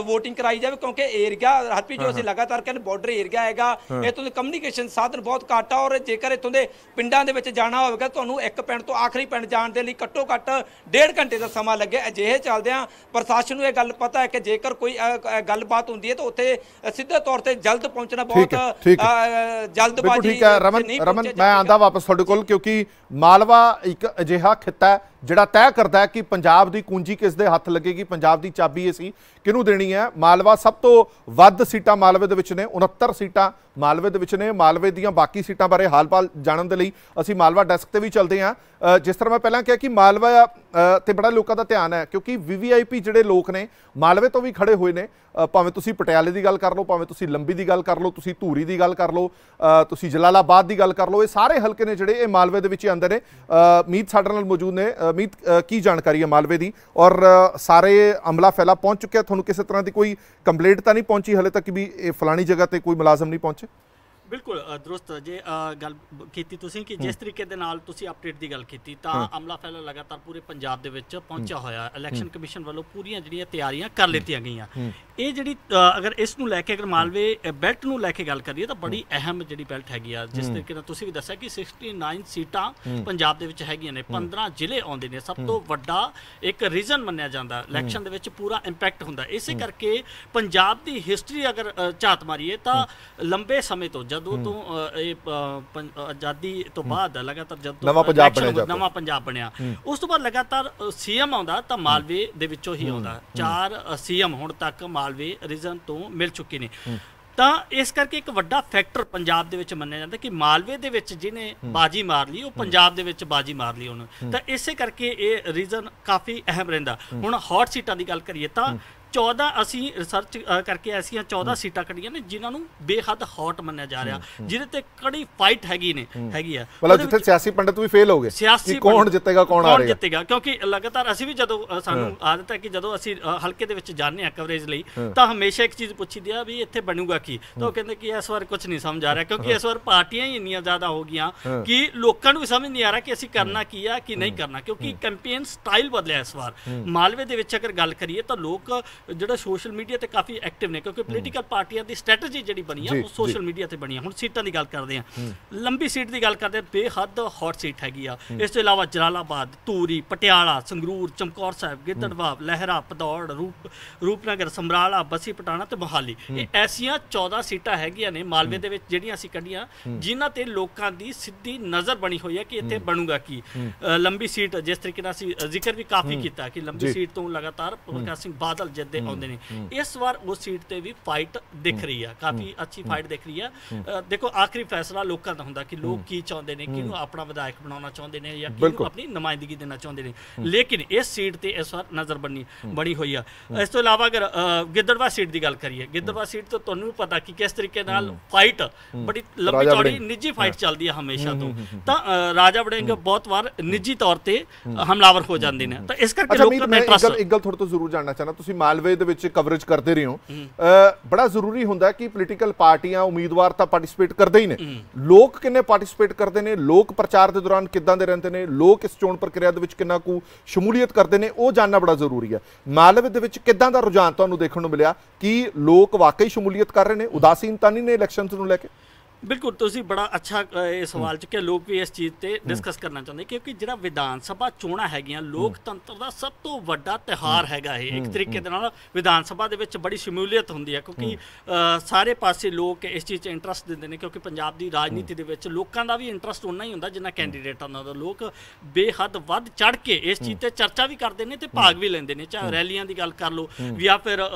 ਵੋਟਿੰਗ ਕਰਾਈ ਜਾਵੇ, ਕਿਉਂਕਿ ਏਰੀਆ ਹਰਪੀ ਜੋ ਅਸੀਂ ਲਗਾਤਾਰ ਕਹਿੰਦੇ ਬਾਰਡਰ ਏਰੀਆ ਹੈਗਾ, ਇੱਥੋਂ ਦੇ ਕਮਿਊਨੀਕੇਸ਼ਨ ਸਾਧਨ ਬਹੁਤ ਘੱਟ ਆ ਔਰ ਜੇਕਰ ਇੱਥੋਂ ਦੇ ਪਿੰਡਾਂ ਦੇ ਵਿੱਚ ਜਾਣਾ ਹੋਵੇਗਾ ਤੁਹਾਨੂੰ ਇੱਕ ਪਿੰਡ ਤੋਂ ਆਖਰੀ ਪਿੰਡ ਜਾਣ ਦੇ ਲਈ ਘੱਟੋ ਘੱਟ 1.5 ਘੰਟੇ ਦਾ ਸਮਾਂ ਲੱਗੇ। ਅਜਿਹੇ ਚੱਲਦਿਆਂ ਪ੍ਰਸ਼ਾਸਨ ਨੂੰ ਇਹ ਗੱਲ ਪਤਾ ਹੈ ਕਿ ਜੇਕਰ ਕੋਈ ਗੱਲਬਾਤ ਹੁੰਦੀ ਹੈ ਤਾਂ ਉੱਥੇ ਸਿੱਧੇ ਤੌਰ ਤੇ ਜਲਦ ਪਹੁੰਚਣਾ ਬਹੁਤ ਜਲਦਬਾਜ਼ੀ। ਠੀਕ ਹੈ ਰਮਨ ਮੈਂ ਆਂਦਾ ਵਾਪਸ ਤੁਹਾਡੇ ਕੋਲ, ਕਿਉਂਕਿ ਮਾਲਵਾ ਇੱਕ ਅਜਿਹਾ ਖਿੱਤਾ ਜਿਹੜਾ ਤੈਅ ਕਰਦਾ ਹੈ ਕਿ ਪੰਜਾਬ ਦੀ ਕੁੰਜੀ ਕਿਸ ਦੇ ਹੱਥ ਲੱਗੇਗੀ, ਪੰਜਾਬ ਦੀ ਚਾਬੀ ਅਸੀਂ ਕਿਹਨੂੰ ਦੇਣੀ ਹੈ। ਮਾਲਵਾ ਸਭ ਤੋਂ ਵੱਧ ਸੀਟਾਂ ਮਾਲਵੇ ਦੇ ਵਿੱਚ ਨੇ, 69 ਸੀਟਾਂ ਮਾਲਵੇ ਦੇ ਵਿੱਚ ਨੇ। ਮਾਲਵੇ ਦੀਆਂ ਬਾਕੀ ਸੀਟਾਂ ਬਾਰੇ ਹਾਲ-ਪਾਲ ਜਾਣਨ ਦੇ ਲਈ ਅਸੀਂ ਮਾਲਵਾ ਡੈਸਕ ਤੇ ਵੀ ਚੱਲਦੇ ਹਾਂ। ਜਿਸ ਤਰ੍ਹਾਂ ਮੈਂ ਪਹਿਲਾਂ ਕਿਹਾ ਕਿ ਮਾਲਵਾ ਤੇ ਬੜਾ ਲੋਕਾਂ ਦਾ ਧਿਆਨ ਹੈ ਕਿਉਂਕਿ VVIP ਜਿਹੜੇ ਲੋਕ ਨੇ ਮਾਲਵੇ ਤੋਂ ਵੀ ਖੜੇ ਹੋਏ ਨੇ, ਭਾਵੇਂ ਤੁਸੀਂ ਪਟਿਆਲੇ ਦੀ ਗੱਲ ਕਰ ਲਓ, ਭਾਵੇਂ ਤੁਸੀਂ ਲੰਬੀ ਦੀ ਗੱਲ ਕਰ ਲਓ, ਤੁਸੀਂ ਧੂਰੀ ਦੀ ਗੱਲ ਕਰ ਲਓ, ਤੁਸੀਂ ਜਲਾਲਾਬਾਦ ਦੀ ਗੱਲ ਕਰ ਲਓ, ਇਹ ਸਾਰੇ ਹਲਕੇ ਨੇ ਜਿਹੜੇ ਇਹ ਮਾਲਵੇ ਦੇ ਵਿੱਚ ਹੀ ਆਉਂਦੇ ਨੇ। ਮੀਤ ਸਾਡੇ ਨਾਲ ਮੌਜੂਦ ਨੇ। ਮੀਤ, ਕੀ ਜਾਣਕਾਰੀ ਹੈ ਮਾਲਵੇ ਦੀ ਔਰ ਸਾਰੇ ਅਮਲਾ ਫੈਲਾ ਪਹੁੰਚ ਚੁੱਕਿਆ? ਤੁਹਾਨੂੰ ਕਿਸੇ ਤਰ੍ਹਾਂ ਦੀ ਕੋਈ ਕੰਪਲੇਂਟ ਤਾਂ ਨਹੀਂ ਪਹੁੰਚੀ ਹਲੇ ਤੱਕ ਵੀ ਇਹ ਫਲਾਣੀ ਜਗ੍ਹਾ ਤੇ ਕੋਈ ਮੁਲਾਜ਼ਮ ਨਹੀਂ ਪਹੁੰਚੇ? ਬਿਲਕੁਲ ਦਰੁਸਤ ਜੇ ਗੱਲ ਕੀਤੀ ਤੁਸੀਂ ਕਿ ਜਿਸ ਤਰੀਕੇ ਦੇ ਨਾਲ ਤੁਸੀਂ ਅਪਡੇਟ ਦੀ ਗੱਲ ਕੀਤੀ ਤਾਂ ਅਮਲਾ ਫੈਲਾ ਲਗਾਤਾਰ ਪੂਰੇ ਪੰਜਾਬ ਦੇ ਵਿੱਚ ਪਹੁੰਚਿਆ ਹੋਇਆ। ਇਲੈਕਸ਼ਨ ਕਮਿਸ਼ਨ ਵੱਲੋਂ ਪੂਰੀਆਂ ਜਿਹੜੀਆਂ ਤਿਆਰੀਆਂ ਕਰ ਲਿੱਤੀਆਂ ਗਈਆਂ। ਇਹ ਜਿਹੜੀ ਅਗਰ ਇਸ ਨੂੰ ਲੈ ਕੇ ਅਗਰ ਮਾਲਵੇ ਬੈਲਟ ਨੂੰ ਲੈ ਕੇ ਗੱਲ ਕਰੀਏ ਤਾਂ ਬੜੀ ਅਹਿਮ ਜਿਹੜੀ ਬੈਲਟ ਹੈਗੀ ਆ। ਜਿਸ ਤਰੀਕੇ ਨਾਲ ਤੁਸੀਂ ਵੀ ਦੱਸਿਆ ਕਿ 69 ਸੀਟਾਂ ਪੰਜਾਬ ਦੇ ਵਿੱਚ ਹੈਗੀਆਂ ਨੇ, 15 ਜ਼ਿਲ੍ਹੇ ਆਉਂਦੇ ਨੇ। ਸਭ ਤੋਂ ਵੱਡਾ ਇੱਕ ਰੀਜ਼ਨ ਮੰਨਿਆ ਜਾਂਦਾ ਇਲੈਕਸ਼ਨ ਦੇ ਵਿੱਚ ਪੂਰਾ ਇੰਪੈਕਟ ਹੁੰਦਾ। ਇਸੇ ਕਰਕੇ ਪੰਜਾਬ ਦੀ ਹਿਸਟਰੀ ਅਗਰ ਝਾਤ ਮਾਰੀਏ ਤਾਂ ਲੰਬੇ ਸਮੇਂ ਤੋਂ ਜਦੋਂ ਤੋਂ ਇਹ ਆਜ਼ਾਦੀ ਤੋਂ ਬਾਅਦ ਲਗਾਤਾਰ ਜਦੋਂ ਨਵਾਂ ਪੰਜਾਬ ਬਣਿਆ ਉਸ ਤੋਂ ਬਾਅਦ ਲਗਾਤਾਰ CM ਆਉਂਦਾ ਤਾਂ ਮਾਲਵੇ ਦੇ ਵਿੱਚੋਂ ਹੀ ਆਉਂਦਾ। 4 CM ਹੁਣ ਤੱਕ ਮਾਲਵੇ ਰੀਜਨ ਤੋਂ ਮਿਲ ਚੁੱਕੇ ਨੇ। ਤਾਂ ਇਸ ਕਰਕੇ ਇੱਕ ਵੱਡਾ ਫੈਕਟਰ ਪੰਜਾਬ ਦੇ ਵਿੱਚ ਮੰਨਿਆ ਜਾਂਦਾ ਕਿ ਮਾਲਵੇ ਦੇ ਵਿੱਚ ਜਿਹਨੇ ਬਾਜੀ ਮਾਰ ਲਈ ਉਹ ਪੰਜਾਬ ਦੇ ਵਿੱਚ ਬਾਜੀ ਮਾਰ ਲਈ ਉਹਨੂੰ। ਤਾਂ ਇਸੇ ਕਰਕੇ ਇਹ ਰੀਜ਼ਨ ਕਾਫੀ ਅਹਿਮ ਰਹਿੰਦਾ। ਹੁਣ ਹੌਟ ਸੀਟਾਂ ਦੀ ਗੱਲ ਕਰੀਏ ਤਾਂ 14 ਅਸੀਂ ਰਿਸਰਚ ਕਰਕੇ ਐਸੀਆਂ 14 ਸੀਟਾਂ ਕੱਢੀਆਂ ਨੇ ਜਿਨ੍ਹਾਂ ਨੂੰ ਬੇਹੱਦ ਹੌਟ ਮੰਨਿਆ ਜਾ ਰਿਹਾ, ਜਿਹਦੇ ਤੇ ਕੜੀ ਫਾਈਟ ਹੈਗੀ ਆ। ਮਤਲਬ ਜਿੱਥੇ ਸਿਆਸੀ ਪੰਡਤ ਵੀ ਫੇਲ ਹੋ ਗਏ ਕਿ ਕੌਣ ਜਿੱਤੇਗਾ ਕੌਣ ਜਿੱਤੇਗਾ, ਕਿਉਂਕਿ ਲਗਾਤਾਰ ਅਸੀਂ ਵੀ ਜਦੋਂ ਸਾਨੂੰ ਆਦਤ ਹੈ ਕਿ ਜਦੋਂ ਅਸੀਂ ਹਲਕੇ ਦੇ ਵਿੱਚ ਜਾਂਦੇ ਹਾਂ ਕਵਰੇਜ ਲਈ ਤਾਂ ਹਮੇਸ਼ਾ ਇੱਕ ਚੀਜ਼ ਪੁੱਛੀਦੀ ਆ ਵੀ ਇੱਥੇ ਬਣੂਗਾ ਕੀ, ਤਾਂ ਉਹ ਕਹਿੰਦੇ ਕਿ ਇਸ ਵਾਰ ਕੁਝ ਨਹੀਂ ਸਮਝ ਆ ਰਿਹਾ ਕਿਉਂਕਿ ਇਸ ਵਾਰ ਪਾਰਟੀਆਂ ਹੀ ਇੰਨੀਆਂ ਜ਼ਿਆਦਾ ਹੋ ਗਈਆਂ ਕਿ ਲੋਕਾਂ ਨੂੰ ਵੀ ਸਮਝ ਨਹੀਂ ਆ ਰਿਹਾ ਕਿ ਅਸੀਂ ਕਰਨਾ ਕੀ ਆ ਕੀ ਨਹੀਂ ਕਰਨਾ, ਕਿਉਂਕਿ ਕੈਂਪੇਨ ਸਟਾਈਲ ਬਦਲਿਆ ਇਸ ਵਾਰ। ਮਾਲਵੇ ਦੇ ਵਿੱਚ ਅਗਰ ਗੱਲ ਕਰੀਏ ਤਾਂ ਲੋਕ ਜਿਹੜਾ ਸੋਸ਼ਲ ਮੀਡੀਆ ਤੇ ਕਾਫੀ ਐਕਟਿਵ ਨੇ ਕਿਉਂਕਿ ਪੋਲੀਟੀਕਲ ਪਾਰਟੀਆਂ ਦੀ ਸਟ੍ਰੈਟਜੀ ਜਿਹੜੀ ਬਣੀ ਆ ਉਹ ਸੋਸ਼ਲ ਮੀਡੀਆ ਤੇ ਬਣੀ ਆ। ਹੁਣ ਸੀਟਾਂ ਦੀ ਗੱਲ ਕਰਦੇ ਆ, ਲੰਬੀ ਸੀਟ ਦੀ ਗੱਲ ਕਰਦੇ ਆ, ਬੇਹੱਦ ਹੌਟ ਸੀਟ ਹੈਗੀ ਆ। ਇਸ ਤੋਂ ਇਲਾਵਾ ਜਲਾਲਾਬਾਦ, ਧੂਰੀ, ਪਟਿਆਲਾ, ਸੰਗਰੂਰ, ਚਮਕੌਰ ਸਾਹਿਬ, ਗਿੱਦੜਬਾਹਾ, ਲਹਿਰਾ, ਭਦੌੜ, ਰੂਪਨਗਰ, ਸਮਰਾਲਾ, ਬਸੀ ਪਟਾਣਾ ਤੇ ਮੋਹਾਲੀ, ਇਹ ਐਸੀਆਂ 14 ਸੀਟਾਂ ਹੈਗੀਆਂ ਨੇ ਮਾਲਵੇ ਦੇ ਵਿੱਚ ਜਿਹੜੀਆਂ ਅਸੀਂ ਕੱਢੀਆਂ ਜਿਨ੍ਹਾਂ ਤੇ ਲੋਕਾਂ ਦੀ ਸਿੱਧੀ ਨਜ਼ਰ ਬਣੀ ਹੋਈ ਹੈ ਕਿ ਇੱਥੇ ਬਣੂਗਾ ਕੀ। ਲੰਬੀ ਸੀਟ ਜਿਸ ਤਰੀਕੇ ਨਾਲ ਅਸੀਂ ਜ਼ਿਕਰ ਵੀ ਕਾਫੀ ਕੀਤਾ ਕਿ ਲੰਬੀ ਸੀਟ ਤੋਂ ਲਗਾਤਾਰ ਪ੍ਰਕਾਸ਼ ਸਿੰਘ ਬਾਦਲ ਜਿੱਤਦੇ ਆਉਂਦੇ ਨੇ। ਇਸ ਵਾਰ ਉਸ ਸੀਟ ਤੇ ਵੀ ਫਾਈਟ ਦਿਖ ਰਹੀ ਆ, ਕਾਫੀ ਅੱਛੀ ਫਾਈਟ ਦਿਖ ਰਹੀ ਆ। ਦੇਖੋ ਆਖਰੀ ਫੈਸਲਾ ਲੋਕਾਂ ਦਾ ਹੁੰਦਾ ਕਿ ਲੋਕ ਕੀ ਚਾਹੁੰਦੇ ਨੇ, ਕਿਹਨੂੰ ਆਪਣਾ ਵਿਧਾਇਕ ਬਣਾਉਣਾ ਚਾਹੁੰਦੇ ਨੇ ਜਾਂ ਕਿਹਨੂੰ ਆਪਣੀ ਨੁਮਾਇੰਦਗੀ ਦੇਣਾ ਚਾਹੁੰਦੇ ਨੇ। ਲੇਕਿਨ ਇਸ ਸੀਟ ਤੇ ਇਸ ਵਾਰ ਨਜ਼ਰ ਬਣੀ ਹੋਈ ਆ। ਇਸ ਤੋਂ ਇਲਾਵਾ ਅਗਰ ਗਿੱਦੜਬਾਹਾ ਸੀਟ ਦੀ ਗੱਲ ਕਰੀਏ, ਗਿੱਦੜਬਾਹਾ ਸੀਟ ਤੋਂ ਤੁਹਾਨੂੰ ਵੀ ਪਤਾ ਕਿ ਕਿਸ ਤਰੀਕੇ ਨਾਲ ਫਾਈਟ ਬੜੀ ਲੰਬੀ ਚੌੜੀ ਨਿੱਜੀ ਫਾਈਟ ਚੱਲਦੀ ਹੈ ਹਮੇਸ਼ਾ ਤੋਂ। ਤਾਂ ਰਾਜਾ ਵੜਿੰਗ ਬਹੁਤ ਵਾਰ ਨਿੱਜੀ ਤੌਰ ਤੇ ਹਮਲਾਵਰ ਹੋ ਜਾਂਦੇ ਨੇ। ਤਾਂ ਇਸ ਕਰਕੇ ਲੋਕਾਂ ਦਾ ਇੰਟਰਸਟ। ਇੱਕ ਗੱਲ ਤੁਹਾਡੇ ਤੋਂ ਜ਼ਰੂਰ ਜਾਣਨਾ ਚਾਹਨਾ, ਤੁਸੀਂ ਮਾਲਵੇ ਮਾਲਵੇ ਦੇ ਵਿੱਚ ਕਵਰੇਜ ਕਰਦੇ ਰਹੇ ਹੋ, ਬੜਾ ਜ਼ਰੂਰੀ ਹੁੰਦਾ ਕਿ ਪੋਲੀਟੀਕਲ ਪਾਰਟੀਆਂ ਉਮੀਦਵਾਰ ਤਾਂ ਪਾਰਟਿਸਿਪੇਟ ਕਰਦੇ ਹੀ ਨੇ, ਲੋਕ ਕਿੰਨੇ ਪਾਰਟਿਸਿਪੇਟ ਕਰਦੇ ਨੇ, ਲੋਕ ਪ੍ਰਚਾਰ ਦੇ ਦੌਰਾਨ ਕਿੱਦਾਂ ਦੇ ਰਹਿੰਦੇ ਨੇ, ਲੋਕ ਇਸ ਚੋਣ ਪ੍ਰਕਿਰਿਆ ਦੇ ਵਿੱਚ ਕਿੰਨਾ ਕੁ ਸ਼ਮੂਲੀਅਤ ਕਰਦੇ ਨੇ, ਉਹ ਜਾਣਨਾ ਬੜਾ ਜ਼ਰੂਰੀ ਹੈ। ਮਾਲਵੇ ਦੇ ਵਿੱਚ ਕਿੱਦਾਂ ਦਾ ਰੁਝਾਨ ਤੁਹਾਨੂੰ ਦੇਖਣ ਨੂੰ ਮਿਲਿਆ ਕਿ ਲੋਕ ਵਾਕਈ ਸ਼ਮੂਲੀਅਤ ਕਰ ਰਹੇ ਨੇ, ਉਦਾਸੀਨਤਾ ਨਹੀਂ ਨੇ ਇਲੈਕਸ਼ਨਸ ਨੂੰ ਲੈ ਕੇ? बिल्कुल तुसी बड़ा अच्छा ये सवाल चुके, लोग भी इस चीज़ ते डिस्कस करना चाहते क्योंकि जिहड़ा विधान सभा चोणां हैगियां लोकतंत्र दा सब तो वड्डा तिहार हैगा ये एक तरीके दे नाल विधान सभा दे विच बड़ी शमूलीयत हुंदी है क्योंकि सारे पासे लोग इस चीज़ च इंटरस्ट दिंदे ने क्योंकि पंजाब दी राजनीति दे विच लोकां दा भी इंटरस्ट उन्ना ही हुंदा जिन्ना कैंडीडेटां दा। लोक बेहद वध चढ़ के इस चीज़ ते चर्चा भी करते हैं ते भाग भी लैंदे ने, चाहे रैलियां दी गल कर लो या फिर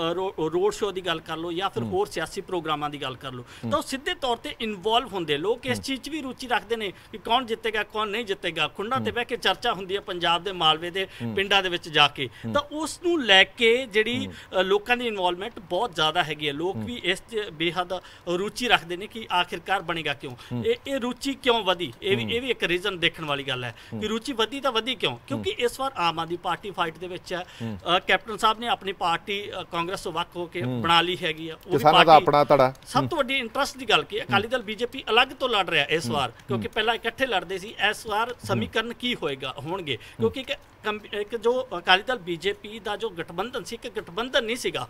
रोड शो दी गल कर लो या फिर होर सियासी प्रोग्रामां दी गल कर लो, तो सीधे तौर ते इनवॉल्व होंदे लोग इस चीज़ भी रुचि रखते हैं कि कौन जितेगा कौन नहीं जितेगा। खुंडा ते बह के चर्चा होंदी है पंजाब दे मालवे दे पिंडां दे विच जाके, तो उस नूं लैके जिहड़ी लोकां दी इनवॉल्वमेंट बहुत ज़्यादा हैगी है। लोग भी इस बेहद रुचि रखते हैं कि आखिरकार बनेगा क्यों, ये रुचि क्यों वधी, ये भी एक रीजन देखने वाली गल है कि रुचि वधी तो वधी क्यों, क्योंकि इस बार आम आदमी पार्टी फाइट दे विच है, कैप्टन साहब ने अपनी पार्टी कांग्रेस तो वक् होकर बना ली हैगी है, वो भी पार्टी सब तो वड्डी इंटरस्ट की गल की अकाली दल बीजेपी अलग तो लड़ रहा है इस बार, क्योंकि पहला इकट्ठे लड़ते सी, इस बार समीकरण की होएगा होणगे क्योंकि एक जो अकाली दल बीजेपी का जो गठबंधन सी, एक गठबंधन नहीं सीगा,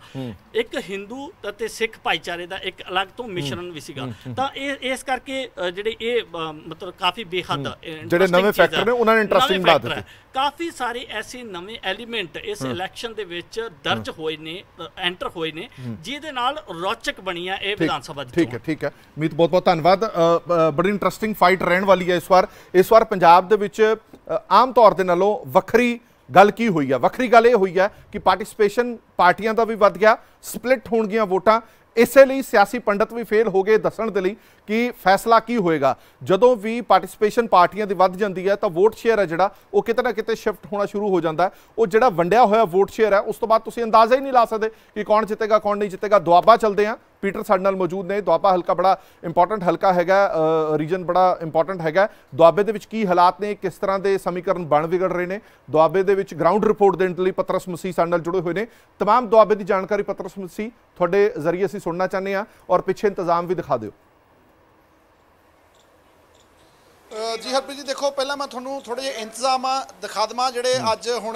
एक हिंदू ते सिख भाईचारे का एक अलग तो मिश्रण भी सीगा, तो इस करके जिहड़े ये मतलब काफ़ी बेहद जिहड़े नवे फैक्टर ने उन्होंने इंटरेस्टिंग बना दित्ते, काफ़ी सारे ऐसे नवे एलीमेंट इस इलैक्शन दे विच दर्ज होए ने, एंटर होए ने, जिहदे नाल रोचक बनी है ये विधान सभा दी। ठीक है मीत, बहुत बहुत धन्यवाद। बड़ी इंटरेस्टिंग फाइट रहने वाली है इस बार पंजाब दे विच आम तौर दे नालों वखरी गल की हुई है, वखरी गल ये हुई है कि पार्टिसिपेशन पार्टियां दा भी वध गया, स्प्लिट होणगियां वोटां, इसे लिए सियासी पंडित भी फेल हो गए दसण दे लई कि फैसला की होएगा। जदों भी पार्टिसिपेशन पार्टियां दी वध जांदी है तो वोट शेयर है जिहड़ा वो किते ना किते शिफ्ट होना शुरू हो जाता है, वो जिहड़ा वंडिया होया वोट शेयर है उस तो बाद तुसीं अंदाज़ा ही नहीं ला सकते कि कौन जितेगा कौन नहीं जितेगा। दुआबा चलते हैं, पीटर साडे नाल मौजूद ने, दुआबा हल्का बड़ा इंपॉर्टेंट हल्का हैगा, रीजन बड़ा इंपॉर्टेंट हैगा। दुआबे दे विच की हालात ने, किस तरह के समीकरण बन विगड़ रहे हैं, दुआबे दे विच ग्राउंड रिपोर्ट देने लई पतरस मसीह साडे नाल जुड़े हुए हैं। तमाम दुआबे की जानकारी पतरस मसीह तुहाडे जरिए असीं सुनना चाहते हैं और पिछे इंतजाम भी दिखा दिओ। जी हरप्रीत जी देखो, पहला मैं थोड़ा थोड़े जे इंतजाम दिखा देवां जिहड़े अज हुण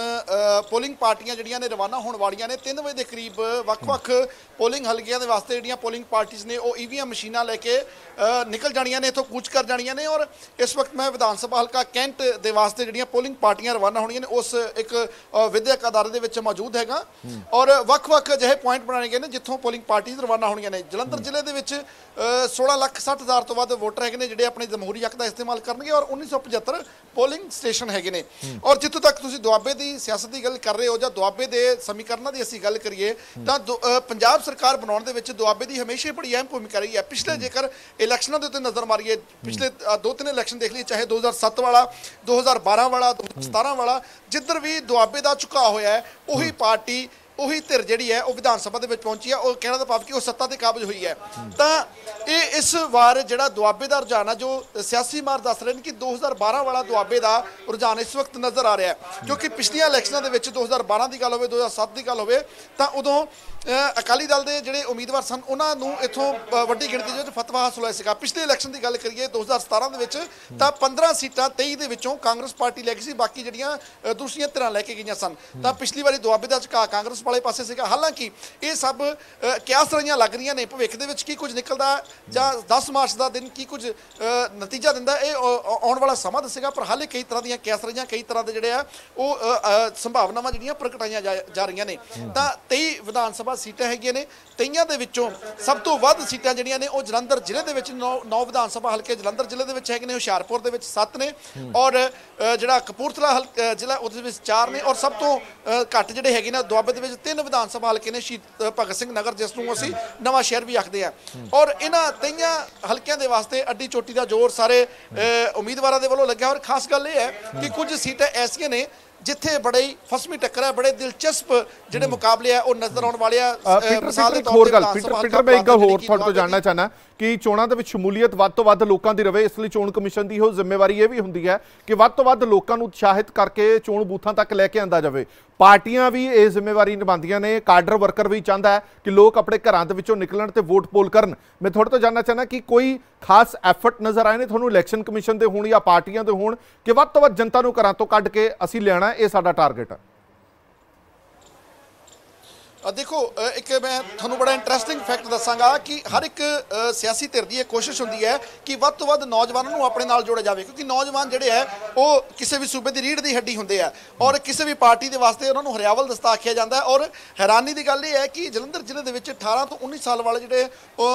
पोलिंग पार्टियां जिहड़ियां ने रवाना होने वालियां ने। 3 बजे के करीब वक्-वक् पोलिंग हलकियां दे वास्ते जिहड़ियां पोलिंग पार्टीज़ ने वो ईवीएम मशीनां लैके निकल जाणियां ने, इत्थों कूच कर जाणियां ने। और इस वक्त मैं विधान सभा हल्का कैंट दे वास्ते जिहड़ियां पोलिंग पार्टियां रवाना होणियां ने उस एक विद्यक अदारे दे विच मौजूद हैगा और वक्-वक् अजिहे पॉइंट बनाए गए ने जित्थों पोलिंग पार्टीज़ रवाना होणियां ने। जलंधर जिले दे विच 16,60,000 तो वध वोटर हैगे ने जिहड़े अपने जमहूरी हक दा इस्तेमाल करनगे और 1975 पोलिंग स्टेशन हैगे ने। और जित्थों तक तुसीं दुआबे की सियासत की गल कर रहे हो जां दुआबे के समीकरणों की असीं गल करिए तां पंजाब सरकार बनाउण दे विच दुआबे की हमेशा ही बड़ी अहम भूमिका रही है। पिछले जेकर इलैक्शनों के उत्ते नज़र मारीए, पिछले 2-3 इलैक्शन देख लीए, चाहे 2007 वाला, 2012 वाला, 2017 वाला, जिधर भी दुआबे का झुकाव होया है उही पार्टी ਉਹੀ ਧਿਰ ਜਿਹੜੀ ਹੈ ਉਹ ਵਿਧਾਨ ਸਭਾ ਦੇ ਵਿੱਚ ਪਹੁੰਚੀ ਹੈ। ਉਹ ਕਹਿਣਾ ਦਾ ਭਾਵ ਕਿ ਉਹ ਸੱਤਾ ਤੇ ਕਾਬਜ਼ ਹੋਈ ਹੈ। ਤਾਂ ਇਹ ਇਸ ਵਾਰ ਜਿਹੜਾ ਦੁਆਬੇ ਦਾ ਰੁਝਾਨ ਹੈ ਜੋ ਸਿਆਸੀ ਮਾਰ ਦੱਸ ਰਹੇ ਨੇ ਕਿ 2012 ਵਾਲਾ ਦੁਆਬੇ ਦਾ ਰੁਝਾਨ ਇਸ ਵਕਤ ਨਜ਼ਰ ਆ ਰਿਹਾ ਹੈ, ਕਿਉਂਕਿ ਪਿਛਲੀਆਂ ਇਲੈਕਸ਼ਨਾਂ ਦੇ ਵਿੱਚ 2012 ਦੀ ਗੱਲ ਹੋਵੇ, 2007 ਦੀ ਗੱਲ ਹੋਵੇ ਤਾਂ ਉਦੋਂ ਅਕਾਲੀ ਦਲ ਦੇ ਜਿਹੜੇ ਉਮੀਦਵਾਰ ਸਨ ਉਹਨਾਂ ਨੂੰ ਇੱਥੋਂ ਵੱਡੀ ਗਿਣਤੀ ਦੇ ਵਿੱਚ ਫਤਵਾ ਹਾਸਲ ਹੋਇਆ ਸੀਗਾ। ਪਿਛਲੇ ਇਲੈਕਸ਼ਨ ਦੀ ਗੱਲ ਕਰੀਏ 2017 ਦੇ ਵਿੱਚ ਤਾਂ 15 ਸੀਟਾਂ 23 ਦੇ ਵਿੱਚੋਂ ਕਾਂਗਰਸ ਪਾਰਟੀ ਲੈ ਗਈ ਸੀ, ਬਾਕੀ ਜਿਹੜੀਆਂ ਦੂਸਰੀਆਂ ਧਿਰਾਂ ਲੈ ਕੇ ਗਈਆਂ ਸਨ। ਤਾਂ ਪਿਛਲੀ ਵਾਰੀ ਦੁਆਬੇ ਦਾ ਝੁਕਾਅ ਕਾਂਗਰਸ ਵਾਲੇ ਪਾਸੇ ਸੀਗਾ। ਹਾਲਾਂਕਿ ਇਹ ਸਭ ਕਿਆਸ ਰਹੀਆਂ ਲੱਗ ਰਹੀਆਂ ਨੇ, ਭਵਿੱਖ ਦੇ ਵਿੱਚ ਕੀ ਕੁਝ ਨਿਕਲਦਾ ਜਾਂ 10 ਮਾਰਚ ਦਾ ਦਿਨ ਕੀ ਕੁਝ ਨਤੀਜਾ ਦਿੰਦਾ ਇਹ ਆਉਣ ਵਾਲਾ ਸਮਾਂ ਦੱਸੇਗਾ। ਪਰ ਹਾਲੇ ਕਈ ਤਰ੍ਹਾਂ ਦੀਆਂ ਕਿਆਸ ਰਹੀਆਂ, ਕਈ ਤਰ੍ਹਾਂ ਦੇ ਜਿਹੜੇ ਆ ਉਹ ਸੰਭਾਵਨਾਵਾਂ ਜਿਹੜੀਆਂ ਪ੍ਰਗਟਾਈਆਂ ਜਾ ਰਹੀਆਂ ਨੇ। ਤਾਂ 23 ਵਿਧਾਨ ਸਭਾ ਸੀਟਾਂ ਹੈਗੀਆਂ ਨੇ, 23 ਦੇ ਵਿੱਚੋਂ ਸਭ ਤੋਂ ਵੱਧ ਸੀਟਾਂ ਜਿਹੜੀਆਂ ਨੇ ਉਹ ਜਲੰਧਰ ਜ਼ਿਲ੍ਹੇ ਦੇ ਵਿੱਚ 9 ਵਿਧਾਨ ਸਭਾ ਹਲਕੇ ਜਲੰਧਰ ਜ਼ਿਲ੍ਹੇ ਦੇ ਵਿੱਚ ਹੈਗੇ ਨੇ, ਹੁਸ਼ਿਆਰਪੁਰ ਦੇ ਵਿੱਚ 7 ਨੇ ਔਰ ਜਿਹੜਾ ਕਪੂਰਥਲਾ ਜ਼ਿਲ੍ਹਾ ਉਹਦੇ ਵਿੱਚ 4 ਨੇ ਔਰ ਸਭ ਤੋਂ ਘੱਟ ਜਿਹੜੇ ਹੈਗੇ ਨੇ ਦੁਆਬੇ ਦੇ ਵਿੱਚ 3 ਵਿਧਾਨ ਸਭਾ ਹਲਕੇ ਨੇ, ਸ਼ਹੀਦ ਭਗਤ ਸਿੰਘ ਨਗਰ ਜਿਸ ਨੂੰ ਅਸੀਂ ਨਵਾਂ ਸ਼ਹਿਰ ਵੀ ਆਖਦੇ ਆ। ਔਰ ਇਹਨਾਂ 23 ਹਲਕਿਆਂ ਦੇ ਵਾਸਤੇ ਅੱਡੀ ਚੋਟੀ ਦਾ ਜ਼ੋਰ ਸਾਰੇ ਉਮੀਦਵਾਰਾਂ ਦੇ ਵੱਲੋਂ ਲੱਗਿਆ। ਔਰ ਖਾਸ ਗੱਲ ਇਹ ਹੈ ਕਿ ਕੁਝ ਸੀਟਾਂ ਐਸੀਆਂ ਨੇ जिथे बड़े फसमी टक्कर है, बड़े दिलचस्प जिहड़े मुकाबले है वो नजर आने वाले मिसाल दे तौर ते पीटर मैं एक गल होर तुहाडे तो जानना चाहना कि चोणां दे विच शमूलीयत वध तो वध लोकां दी रवे, इसलिए चोण कमिशन दी हो जिम्मेवारी ये भी हुंदी है कि वध तो वध लोकां नूं उत्साहित करके चोण बूथां तक लैके आंदा जावे। ਪਾਰਟੀਆਂ ਵੀ ਇਹ ਜ਼ਿੰਮੇਵਾਰੀ ਨਿਭਾਉਂਦੀਆਂ ਨੇ, ਕਾਡਰ ਵਰਕਰ ਵੀ ਚਾਹੁੰਦਾ ਹੈ ਕਿ ਲੋਕ ਆਪਣੇ ਘਰਾਂ ਦੇ ਵਿੱਚੋਂ ਨਿਕਲਣ ਤੇ ਵੋਟ ਪੋਲ ਕਰਨ। ਮੈਂ ਤੁਹਾਡੇ ਤੋਂ ਜਾਣਨਾ ਚਾਹੁੰਦਾ ਕਿ ਕੋਈ ਖਾਸ ਐਫਰਟ ਨਜ਼ਰ ਆਏ ਨੇ ਤੁਹਾਨੂੰ ਇਲੈਕਸ਼ਨ ਕਮਿਸ਼ਨ ਦੇ ਹੋਣ ਜਾਂ ਪਾਰਟੀਆਂ ਦੇ ਹੋਣ ਕਿ ਵੱਧ ਤੋਂ ਵੱਧ ਜਨਤਾ ਨੂੰ ਘਰਾਂ ਤੋਂ ਕੱਢ ਕੇ ਅਸੀਂ ਲਿਆਣਾ, ਇਹ ਸਾਡਾ ਟਾਰਗੇਟ ਹੈ? देखो एक मैं ਤੁਹਾਨੂੰ बड़ा इंटरेस्टिंग फैक्ट दसांगा कि हर एक सियासी धिर की कोशिश होंगी है कि ਵੱਧ ਤੋਂ ਵੱਧ नौजवानों ਨੂੰ ਆਪਣੇ ਨਾਲ जोड़िया जाए, क्योंकि नौजवान ਜਿਹੜੇ है वो किसी भी सूबे की रीढ़ की हड्डी होंगे है और किसी भी पार्टी के वास्ते उन्होंने हरियावल दस्ता आख्या जाता है। और हैरानी की गल है कि जलंधर जिले के 18 तो 19 साल वाले जोड़े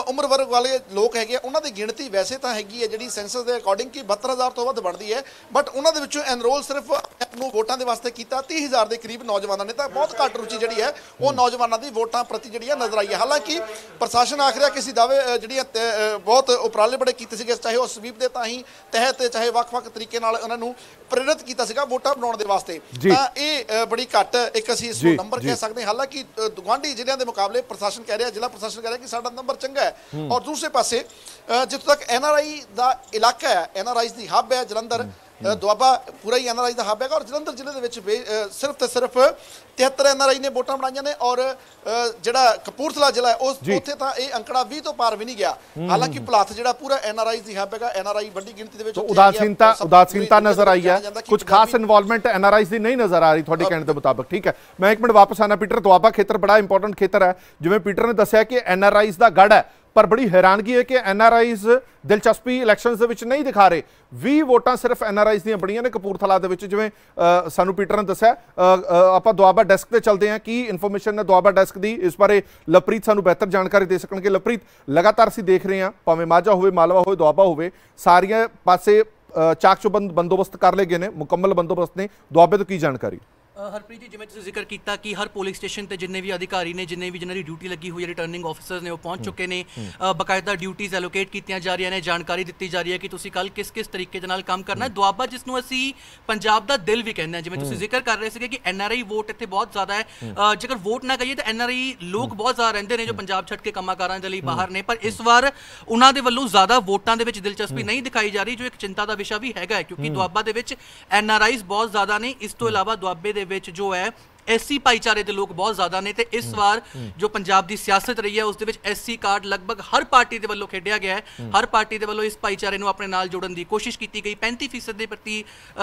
उम्र वर्ग वाले लोग है उन्होंने गिणती वैसे तो हैगी है जी सेंसस के अकॉर्डिंग कि 72,000 तो वध बनती है, बट उन्होंने एनरोल सिर्फ अपनों वोटां के वास्ते किया 30,000 के करीब नौजवानों ने, तो बहुत घट रुचि जी है वो नौजवानों की वोटां प्रति जी नजर आई है। हालांकि प्रशासन आख रहा कि असीं दावे जी बहुत उपराले बड़े किए थे, चाहे वह स्वीप के तहत चाहे ਵੱਖ-ਵੱਖ तरीके उन्होंने प्रेरित किया वोटां बनाने के वास्ते, ये बड़ी घट एक असीं इस नंबर कह सकते हैं। हालांकि गुआढ़ी जिलों के मुकाबले प्रशासन कह रहा, जिला प्रशासन कह रहा कि साडा नंबर चंगा है। और दूसरे पासे जितों तक NRI का इलाका है, NRI की हब है जलंधर, दुआबा पूरा ही NRI का हब है और जलंधर जिले के सिर्फ तो सिर्फ 73 NRI ने वोटां बनाई ने और जिहड़ा कपूरथला जिला है उस उत्थे तां ये अंकड़ा 20 तो पार भी नहीं गया। हालांकि भलाथ जिहड़ा पूरा NRI दी हब है, NRI बड़ी गिनती दे विच उदासीनता नजर आई है, कुछ खास इन्वॉल्वमेंट NRI दी नहीं नजर आ रही तुहाडे कहने के मुताबिक। ठीक है, मैं एक मिनट वापस आना पीटर। दुआबा खेतर बड़ा इंपॉर्टेंट खेतर है, जिवें पीटर ने दस्सिया कि NRI दा गढ़ है, पर बड़ी हैरानगी है कि NRIs दिलचस्पी इलैक्शनस दे विच नहीं दिखा रहे। 20 वोटां सिर्फ NRIs ਦੀਆਂ ਬਣੀਆਂ ਨੇ ਕਪੂਰਥਲਾ ਦੇ ਵਿੱਚ, ਜਿਵੇਂ ਸਾਨੂੰ ਪੀਟਰ ਨੇ ਦੱਸਿਆ। ਆਪਾਂ ਦੁਆਬਾ ਡੈਸਕ ਤੇ ਚੱਲਦੇ ਹਾਂ, ਕੀ ਇਨਫੋਰਮੇਸ਼ਨ ਹੈ ਦੁਆਬਾ ਡੈਸਕ ਦੀ ਇਸ ਬਾਰੇ ਲਵਪ੍ਰੀਤ ਸਾਨੂੰ ਬਿਹਤਰ ਜਾਣਕਾਰੀ ਦੇ ਸਕਣਗੇ। ਲਵਪ੍ਰੀਤ, ਲਗਾਤਾਰ ਅਸੀਂ ਦੇਖ ਰਹੇ ਹਾਂ ਭਾਵੇਂ ਮਾਝਾ ਹੋਵੇ, ਮਾਲਵਾ ਹੋਵੇ, ਦੁਆਬਾ ਹੋਵੇ, ਸਾਰੀਆਂ ਪਾਸੇ ਚਾਕ ਚੁਬੰਦ ਬੰਦੋਬਸਤ ਕਰ ਲਏ ਗਏ ਨੇ, ਮੁਕੰਮਲ ਬੰਦੋਬਸਤ ਨੇ। ਦੁਆਬੇ ਤੋਂ ਕੀ ਜਾਣਕਾਰੀ? हरप्रीत जी, जिवें तुसीं जिक्र किया कि हर पोलिंग स्टेशन पर जिन्ने भी अधिकारी ने, जिन्ने भी जिन्होंने ड्यूटी लगी हुई है, रिटर्निंग ऑफिसर्स ने वो पहुंच चुके हैं। बकायदा ड्यूटीज़ एलोकेट की जा रही ने, जानकारी दी जा रही है कि तुसीं कल किस किस तरीके दे नाल काम करना है। दुआबा जिसनों असीं पंजाब दा दिल भी कहने, जिवें तुसीं जिक्र कर रहे थे कि NRI वोट इत्थे बहुत ज़्यादा है। जेकर वोट ना कहिए तो NRI लोग बहुत ज़्यादा रहिंदे ने जो पंजाब छड्ड के कामां कारां दे लई बाहर ने, पर इस वार उन्हां दे वल्लों ज़्यादा वोटां दे विच दिलचस्पी नहीं दिखाई जा रही, जो एक चिंता दा विशा भी हैगा, क्योंकि दुआबा दे विच NRIs बहुत ज़्यादा ने। इस तो इलावा दुआबे दे विच जो है SC भाईचारे के लोग बहुत ज़्यादा ने, तो इस बार जो पंजाब की सियासत रही है उस SC कार्ड लगभग हर पार्टी के वलों खेडिया गया है। हर पार्टी के वलों इस भाईचारे को अपने नाल जोड़न की कोशिश की गई। 35% के प्रति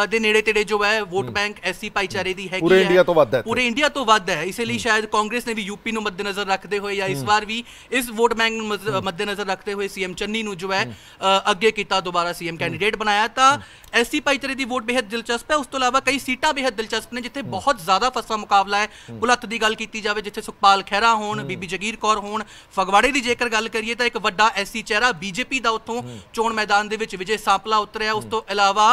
दे नेड़े तेड़े जो है वोट बैंक SC भाईचारे की है, पूरे इंडिया तो वध है। इसलिए शायद कांग्रेस ने भी यूपी को मद्देनजर रखते हुए या इस बार भी इस वोट बैंक मद्देनजर रखते हुए CM चन्नी जो है अगे किया, दोबारा CM कैंडीडेट बनाया। तो SC भाईचारे की वोट बेहद दिलचस्प है। उस तो इलावा कई सीटां बेहद दिलचस्प ने जिथे बहुत ज़्यादा फसा मुकाबला है। भुलत्त की गल की जाए जिथे सुखपाल खैरा होण, बीबी जगीर कौर होण, फगवाड़े की जेकर गल करिए तो एक वड्डा SC चेहरा BJP का उत्थों चोण मैदान दे विच विजय सांपला उतरिया। उस तो इलावा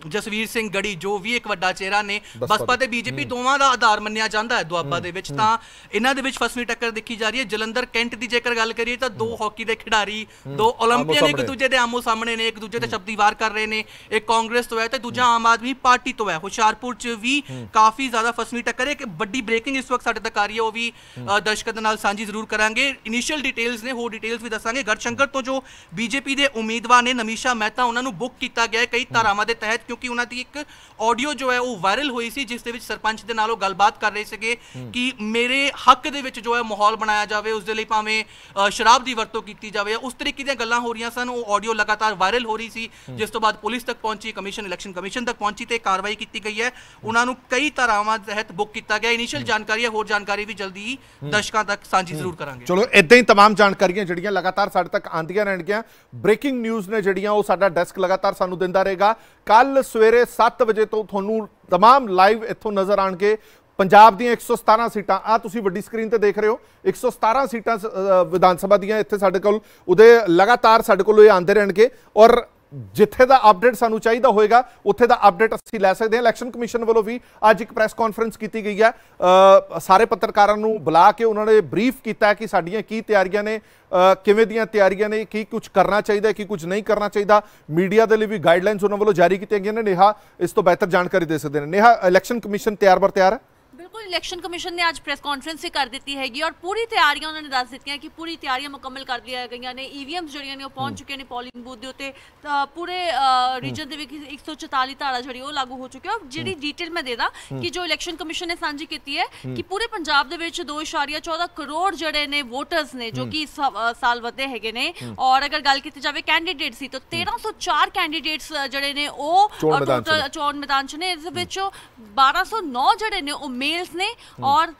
जसवीर सिंह गढ़ी जो भी एक वड्डा चेहरा ने, बसपा ते BJP दोवां दा आधार मन्निया जांदा है दुआबा दे विच। तां इन्हां दे विच फसवीं टक्कर देखी जा रही है। जलंधर कैंट की जेकर गल करिए तो दो हॉकी के खिडारी, दो ओलंपियन एक दूजे के आमो सामने ने, एक दूजे ते शब्दी वार कर रहे हैं। एक कांग्रेस तो है तो दूजा आम आदमी पार्टी तो है। हुशियारपुर च भी काफ़ी ज़्यादा फसवीं टक्कर है। एक बड़ी ब्रेकिंग इस वक्त साडे तक आ रही है, वो भी दर्शकों के नाल सांझी जरूर करांगे। इनिशियल डिटेल्स ने, होर डिटेल्स भी दसांगे। गढ़शंकर तो जो BJP के उम्मीदवार ने नमीशा मेहता, उन्होंने बुक किया गया है कई धारावां के तहत, क्योंकि उन्होंने एक ऑडियो जो है वो वायरल हुई सी जिस दे विच सरपंच दे नाल गलबात कर रहे थे कि मेरे हक दे विच जो है माहौल बनाया जाए, उस दे लई भावें शराब की वरतों की जाए, उस तरीके दी गल्लां हो रही सन। वो ऑडियो लगातार वायरल हो रही सी, जिस तो बाद पुलिस तक पहुंची, इलेक्शन कमीशन तक पहुंची तो कार्रवाई की गई है। उन्होंने कई धारावां तहत बुक किया गया। इनिशियल जानकारी है, होर जानकारी भी जल्दी दर्शकों तक सांझी जरूर करांगे। चलो इदां ही तमाम जानकारियां जिहड़ियां लगातार साडे तक आंदियां रहणगीਆਂ। ब्रेकिंग न्यूज़ ने जिहड़ियां वो साडा डेस्क लगातार सानू दिंदा रहेगा। कल सवेरे 7 वजे तो ਤੁਹਾਨੂੰ तमाम लाइव इत्थों नज़र आउणगे। पंजाब ਦੀਆਂ 117 सीटां आ तुसीं वड्डी स्क्रीन ते देख रहे हो, 117 सीटां विधान सभा ਦੀਆਂ ਇੱਥੇ ਸਾਡੇ ਕੋਲ ਉਹਦੇ ਲਗਾਤਾਰ ਸਾਡੇ ਕੋਲ ਇਹ ਆਉਂਦੇ ਰਹਿਣਗੇ। ਔਰ जिथे का अपडेट सानू चाहिए होएगा उत्थे का अपडेट असीं लै सकते हैं। इलैक्शन कमीशन वालों भी अज एक प्रैस कॉन्फ्रेंस की गई है, सारे पत्रकारों को बुला के उन्होंने ब्रीफ किया कि साडियां की तैयारियां ने, किवें दियां तैयारियां ने, की कुछ करना चाहिए, की कुछ नहीं करना चाहिए। मीडिया के लिए भी गाइडलाइनस उन्होंने वालों जारी की गई ने। नेहा इस तो बेहतर जानकारी दे सकते हैं। नेहा, इलैक्शन कमीशन तैयार बर तैयार है? ਬਿਲਕੁਲ ਇਲੈਕਸ਼ਨ ਕਮਿਸ਼ਨ ਨੇ ਅੱਜ ਪ੍ਰੈਸ ਕਾਨਫਰੰਸ ਵੀ ਕਰ ਦਿੱਤੀ ਹੈਗੀ ਔਰ ਪੂਰੀ ਤਿਆਰੀਆਂ ਉਹਨਾਂ ਨੇ ਦੱਸ ਦਿੱਤੀਆਂ ਕਿ ਪੂਰੀ ਤਿਆਰੀਆਂ ਮੁਕੰਮਲ ਕਰ ਲਿਆ ਗਈਆਂ ਨੇ। ਈਵੀਐਮਸ ਜਿਹੜੀਆਂ ਨੇ ਉਹ ਪਹੁੰਚ ਚੁੱਕੇ ਨੇ ਪੋਲਿੰਗ ਬੂਥ ਦੇ ਉੱਤੇ, ਤਾਂ ਪੂਰੇ ਰੀਜਨ ਦੇ ਵਿੱਚ 144 ਧਾਰਾ ਜਿਹੜੀ ਉਹ ਲਾਗੂ ਹੋ ਚੁੱਕੀ ਹੈ। ਜਿਹੜੀ ਡਿਟੇਲ ਮੈਂ ਦੇ ਦਾਂ ਕਿ ਜੋ ਇਲੈਕਸ਼ਨ ਕਮਿਸ਼ਨ ਨੇ ਸਾਂਝੀ ਕੀਤੀ ਹੈ ਕਿ ਪੂਰੇ ਪੰਜਾਬ ਦੇ ਵਿੱਚ 2.14 ਕਰੋੜ ਜਿਹੜੇ ਨੇ ਵੋਟਰਸ ਨੇ ਜੋ ਕਿ ਇਸ ਸਾਲ ਵਧੇ ਹੈਗੇ ਨੇ। ਔਰ ਅਗਰ ਗੱਲ ਕੀਤੀ ਜਾਵੇ ਕੈਂਡੀਡੇਟ ਸੀ ਤਾਂ 1304 ਕੈਂਡੀਡੇਟਸ ਜਿਹੜੇ ਨੇ ਉਹ ਟੋਟਲ ਚੋਣ ਮੈਦਾਨ 'ਚ ਨੇ। ਇਸ ਵਿੱਚੋਂ 1209 ਜਿਹੜੇ ਨੇ ਉਹ ਮੇਲਸ ਨੇ ਔਰ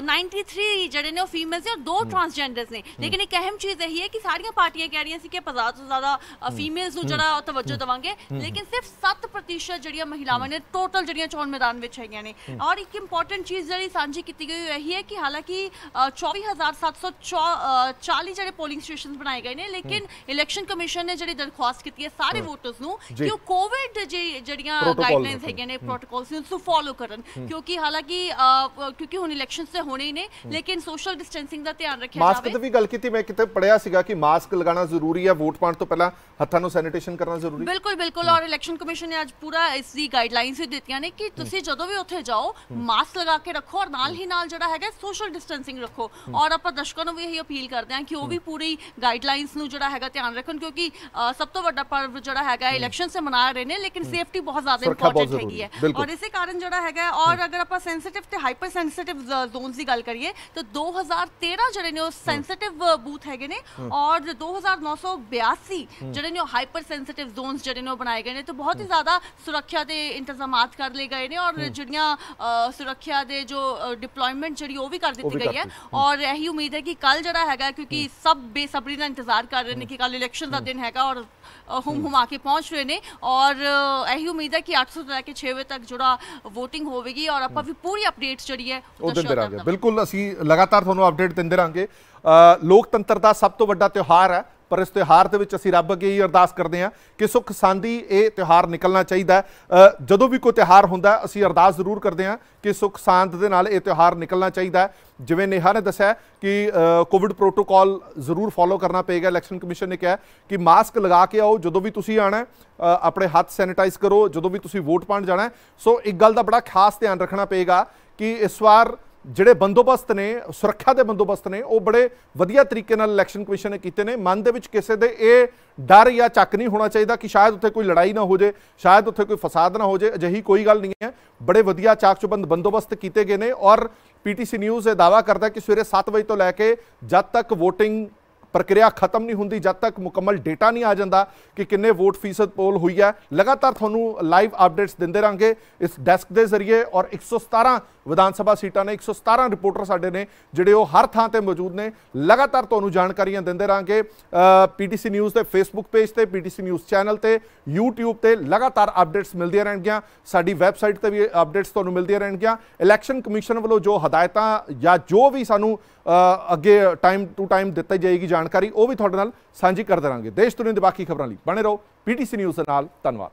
93 ਜਿਹੜੇ ਨੇ ਉਹ ਫੀਮੇਲਸ ਨੇ ਔਰ 2 ਟਰਾਂਸਜੈਂਡਰਸ ਨੇ। ਲੇਕਿਨ ਇੱਕ ਅਹਿਮ ਚੀਜ਼ ਇਹੀ ਹੈ ਕਿ ਸਾਰੀਆਂ ਪਾਰਟੀਆਂ ਕਹਿ ਰਹੀਆਂ ਸੀ ਕਿ 50 ਤੋਂ ਜ਼ਿਆਦਾ ਫੀਮੇਲਸ ਨੂੰ ਜਿਹੜਾ ਤਵੱਜੋ ਦੇਵਾਂਗੇ, ਲੇਕਿਨ ਸਿਰਫ 7% ਜਿਹੜੀਆਂ ਮਹਿਲਾਵਾਂ ਨੇ ਟੋਟਲ ਜਿਹੜੀਆਂ ਚੋਣ ਮੈਦਾਨ ਵਿੱਚ ਹੈਗੀਆਂ ਨੇ। ਔਰ ਇੱਕ ਇੰਪੋਰਟੈਂਟ ਚੀਜ਼ ਜਿਹੜੀ ਸਾਂਝੀ ਕੀਤੀ ਗਈ ਇਹੀ ਹੈ ਕਿ ਹਾਲਾਂਕਿ 24,740 ਜਿਹੜੇ ਪੋਲਿੰਗ ਸਟੇਸ਼ਨ ਬਣਾਏ ਗਏ ਨੇ, ਲੇਕਿਨ ਇਲੈਕਸ਼ਨ ਕਮਿਸ਼ਨ ਨੇ ਜਿਹੜੀ ਦਰਖਾਸਤ ਕੀਤੀ ਹੈ ਸਾਰੇ ਵੋਟਰਸ ਨੂੰ ਕਿ ਉਹ ਕੋਵਿਡ ਜਿਹੜੀਆਂ ਗਾਈਡਲਾਈਨਸ ਹੈਗੀਆਂ ਨੇ, ਪ੍ਰੋਟੋਕੋਲਸ ਨੂੰ ਫੋਲੋ ਕਰਨ, ਕਿਉਂਕਿ ਹਾਲਾਂਕਿ ਕਿਉਂਕਿ ਹੁਣ ਇਲੈਕਸ਼ਨਸ ਤੇ ਹੋਣੇ ਹੀ ਨੇ, ਲੇਕਿਨ ਸੋਸ਼ਲ ਡਿਸਟੈਂਸਿੰਗ ਦਾ ਧਿਆਨ ਰੱਖਿਆ ਜਾਵੇ। ਮਾਸਕ ਦੀ ਵੀ ਗੱਲ ਕੀਤੀ, ਮੈਂ ਕਿਤੇ ਪੜਿਆ ਸੀਗਾ ਕਿ ਮਾਸਕ ਲਗਾਉਣਾ ਜ਼ਰੂਰੀ ਹੈ, ਵੋਟ ਪਾਉਣ ਤੋਂ ਪਹਿਲਾਂ ਹੱਥਾਂ ਨੂੰ ਸੈਨੀਟੇਸ਼ਨ ਕਰਨਾ ਜ਼ਰੂਰੀ। ਬਿਲਕੁਲ ਬਿਲਕੁਲ ਔਰ ਇਲੈਕਸ਼ਨ ਕਮਿਸ਼ਨ ਨੇ ਅੱਜ ਪੂਰਾ ਇਸ ਦੀ ਗਾਈਡਲਾਈਨਸ ਵੀ ਦਿੱਤੀਆਂ ਨੇ ਕਿ ਤੁਸੀਂ ਜਦੋਂ ਵੀ ਉੱਥੇ ਜਾਓ ਮਾਸਕ ਲਗਾ ਕੇ ਰੱਖੋ ਔਰ ਨਾਲ ਹੀ ਨਾਲ ਜਿਹੜਾ ਹੈਗਾ ਸੋਸ਼ਲ ਡਿਸਟੈਂਸਿੰਗ ਰੱਖੋ। ਔਰ ਆਪਾਂ ਦਰਸ਼ਕਾਂ ਨੂੰ ਵੀ ਇਹੀ ਅਪੀਲ ਕਰਦੇ ਹਾਂ ਕਿ ਉਹ ਵੀ ਪੂਰੀ ਗਾਈਡਲਾਈਨਸ ਨੂੰ ਜਿਹੜਾ ਹੈਗਾ ਧਿਆਨ ਰੱਖਣ, ਕਿਉਂਕਿ ਸਭ ਤੋਂ ਵੱਡਾ ਪਰਵ ਜਿਹੜਾ ਹੈਗਾ ਇਲੈਕਸ਼ਨ ਸੇ ਮਨਾ ਰਹੇ ਨੇ, ਲੇਕਿਨ ਸੇਫਟੀ ਬਹੁਤ ਜ਼ਿਆਦਾ ਇੰਪੋਰਟੈਂਟ ਹੈਗੀ ਹੈ। ਔਰ ਇਸੇ ਕਾਰਨ ਜਿਹੜਾ ਹੈਗਾ ਔਰ ਅਗਰ ਆਪਾਂ ਸੈਂਸਿਟਿਵ ਤੇ ਹਾਈਪਰ ਸੈਂਸਿਟਿਵ ਜ਼ੋਨਸ ਦੀ ਗੱਲ ਕਰੀਏ ਤਾਂ 2013 ਜਿਹੜੇ ਨੇ ਉਹ ਸੈਂਸਿਟਿਵ ਬੂਥ ਹੈਗੇ ਨੇ ਔਰ 2982 ਜਿਹੜੇ ਨੇ ਉਹ ਹਾਈਪਰ ਸੈਂਸਿਟਿਵ ਜ਼ੋਨਸ ਜਿਹੜੇ ਨੇ ਉਹ ਬਣਾਏ ਗਏ ਨੇ। ਤਾਂ ਬਹੁਤ ਹੀ ਜ਼ਿਆਦਾ ਸੁਰੱਖਿਆ ਦੇ ਇੰਤਜ਼ਾਮਾਤ ਕਰ ਲਏ ਗਏ ਨੇ ਔਰ ਜਿਹੜੀਆਂ ਸੁਰੱਖਿਆ ਦੇ ਜੋ ਡਿਪਲੋਇਮੈਂਟ ਜਿਹੜੀ ਉਹ ਵੀ ਕਰ ਦਿੱਤੀ ਗਈ ਹੈ। ਔਰ ਇਹੀ ਉਮੀਦ ਹੈ ਕਿ ਕੱਲ ਜਿਹੜਾ ਹੈਗਾ, ਕਿਉਂਕਿ ਸਭ ਬੇਸਬਰੀ ਨਾਲ ਇੰਤਜ਼ਾਰ ਕਰ ਰਹੇ ਨੇ ਕਿ ਕੱਲ ਇਲੈਕਸ਼ਨ ਦਾ ਦਿਨ ਹੈਗਾ ਔਰ ਹੁਮ ਕੇ ਪਹੁੰਚ ਰਹੇ ਨੇ ਔਰ ਇਹੀ ਉਮੀਦ ਹੈ ਕਿ 8 ਤੋਂ ਲੈ ਕੇ 6 ਵਜੇ ਤੱਕ ਜਿਹੜਾ VOTING ਹੋਵੇਗੀ ਔਰ ਆਪਾਂ ਵੀ ਪੂਰੀ ਅਪਡੇਟਸ ਜਿਹੜੀ ਹੈ ਉਹ ਦਿੰਦੇ ਰਹਾਂਗੇ। ਬਿਲਕੁਲ ਅਸੀਂ ਲਗਾਤਾਰ ਤੁਹਾਨੂੰ ਅਪਡੇਟ ਦਿੰਦੇ ਰਹਾਂਗੇ। ਲੋਕਤੰਤਰ ਦਾ ਸਭ ਤੋਂ ਵੱਡਾ ਤਿਉਹਾਰ ਹੈ, ਪਰ ਇਸ ਤਿਉਹਾਰ ਦੇ ਵਿੱਚ ਅਸੀਂ ਰੱਬ ਅੱਗੇ ਹੀ ਅਰਦਾਸ ਕਰਦੇ ਹਾਂ ਕਿ ਸੁੱਖ ਸਾਂਦੀ ਇਹ ਤਿਉਹਾਰ ਨਿਕਲਣਾ ਚਾਹੀਦਾ ਹੈ। ਜਦੋਂ ਵੀ ਕੋਈ ਤਿਉਹਾਰ ਹੁੰਦਾ ਅਸੀਂ ਅਰਦਾਸ ਜ਼ਰੂਰ ਕਰਦੇ ਹਾਂ ਕਿ ਸੁੱਖ ਸਾਂਦ ਦੇ ਨਾਲ ਇਹ ਤਿਉਹਾਰ ਨਿਕਲਣਾ ਚਾਹੀਦਾ ਹੈ। ਜਿਵੇਂ ਨੇਹਾ ਨੇ ਦੱਸਿਆ ਕਿ ਕੋਵਿਡ ਪ੍ਰੋਟੋਕਾਲ ਜ਼ਰੂਰ ਫੋਲੋ ਕਰਨਾ ਪਏਗਾ। ਇਲੈਕਸ਼ਨ ਕਮਿਸ਼ਨ ਨੇ ਕਿਹਾ ਕਿ ਮਾਸਕ ਲਗਾ ਕੇ ਆਓ, ਜਦੋਂ ਵੀ ਤੁਸੀਂ ਆਣਾ ਆਪਣੇ ਹੱਥ ਸੈਨੀਟਾਈਜ਼ ਕਰੋ, ਜਦੋਂ ਵੀ ਤੁਸੀਂ ਵੋਟ ਪਾਉਣ ਜਾਣਾ। ਸੋ ਇੱਕ ਗੱਲ ਦਾ ਬੜਾ ਖਾਸ ਧਿਆਨ ਰੱਖਣਾ ਪਏਗਾ ਕਿ ਇਸ ਵਾਰ ਜਿਹੜੇ ਬੰਦੋਬਸਤ ਨੇ, ਸੁਰੱਖਿਆ ਦੇ ਬੰਦੋਬਸਤ ਨੇ, ਉਹ ਬੜੇ ਵਧੀਆ ਤਰੀਕੇ ਨਾਲ ਇਲੈਕਸ਼ਨ ਕਮਿਸ਼ਨ ਨੇ ਕੀਤੇ ਨੇ। ਮਨ ਦੇ ਵਿੱਚ ਕਿਸੇ ਦੇ ਇਹ ਡਰ ਜਾਂ ਚੱਕ ਨਹੀਂ ਹੋਣਾ ਚਾਹੀਦਾ ਕਿ ਸ਼ਾਇਦ ਉੱਥੇ ਕੋਈ ਲੜਾਈ ਨਾ ਹੋ ਜਾਏ, ਸ਼ਾਇਦ ਉੱਥੇ ਕੋਈ ਫਸਾਦ ਨਾ ਹੋ ਜਾਏ। ਅਜਿਹੀ ਕੋਈ ਗੱਲ ਨਹੀਂ ਹੈ। ਬੜੇ ਵਧੀਆ ਚਾਕ ਚੁਬੰਦ ਬੰਦੋਬਸਤ ਕੀਤੇ ਗਏ ਨੇ ਔਰ PTC ਨਿਊਜ਼ ਇਹ ਦਾਅਵਾ ਕਰਦਾ ਕਿ ਸਵੇਰੇ 7 ਵਜੇ ਤੋਂ ਲੈ ਕੇ ਜਦ ਤੱਕ VOTING ਪ੍ਰਕਿਰਿਆ ਖਤਮ ਨਹੀਂ ਹੁੰਦੀ, ਜਦ ਤੱਕ ਮੁਕੰਮਲ ਡੇਟਾ ਨਹੀਂ ਆ ਜਾਂਦਾ ਕਿ ਕਿੰਨੇ ਵੋਟ ਫੀਸਦ ਪੋਲ ਹੋਈ ਹੈ, ਲਗਾਤਾਰ ਤੁਹਾਨੂੰ ਲਾਈਵ ਅਪਡੇਟਸ ਦਿੰਦੇ ਰਹਾਂਗੇ ਇਸ ਡੈਸਕ ਦੇ ਜ਼ਰੀਏ। ਔਰ 117 ਵਿਧਾਨ ਸਭਾ ਸੀਟਾਂ ਨੇ, 117 ਰਿਪੋਰਟਰ ਸਾਡੇ ਨੇ ਜਿਹੜੇ ਉਹ ਹਰ ਥਾਂ ਤੇ ਮੌਜੂਦ ਨੇ। ਲਗਾਤਾਰ ਤੁਹਾਨੂੰ ਜਾਣਕਾਰੀਆਂ ਦਿੰਦੇ ਰਹਾਂਗੇ। PTC ਨਿਊਜ਼ ਦੇ ਫੇਸਬੁੱਕ ਪੇਜ ਤੇ, PTC ਨਿਊਜ਼ ਚੈਨਲ ਤੇ, YouTube ਤੇ ਲਗਾਤਾਰ ਅਪਡੇਟਸ ਮਿਲਦੀਆਂ ਰਹਿਣਗੀਆਂ। ਸਾਡੀ ਵੈਬਸਾਈਟ ਤੇ ਵੀ ਅਪਡੇਟਸ ਤੁਹਾਨੂੰ ਮਿਲਦੀਆਂ ਰਹਿਣਗੀਆਂ। ਇਲੈਕਸ਼ਨ ਕਮਿਸ਼ਨ ਵੱਲੋਂ ਜੋ ਹਦਾਇਤਾਂ ਜਾਂ ਜੋ ਵੀ ਸਾਨੂੰ ਅੱਗੇ ਟਾਈਮ ਟੂ ਟਾਈਮ ਦਿੱਤੀ ਜਾਏਗੀ ਜਾਣਕਾਰੀ, ਉਹ ਵੀ ਤੁਹਾਡੇ ਨਾਲ ਸਾਂਝੀ ਕਰਦੇ ਰਹਾਂਗੇ। ਦੇਸ਼ ਦੁਨੀਆ ਦੀ ਬਾਕੀ ਖਬਰਾਂ ਲਈ ਬਣੇ ਰਹੋ PTC ਨਿਊਜ਼ ਦੇ ਨਾਲ। ਧੰਨਵਾਦ।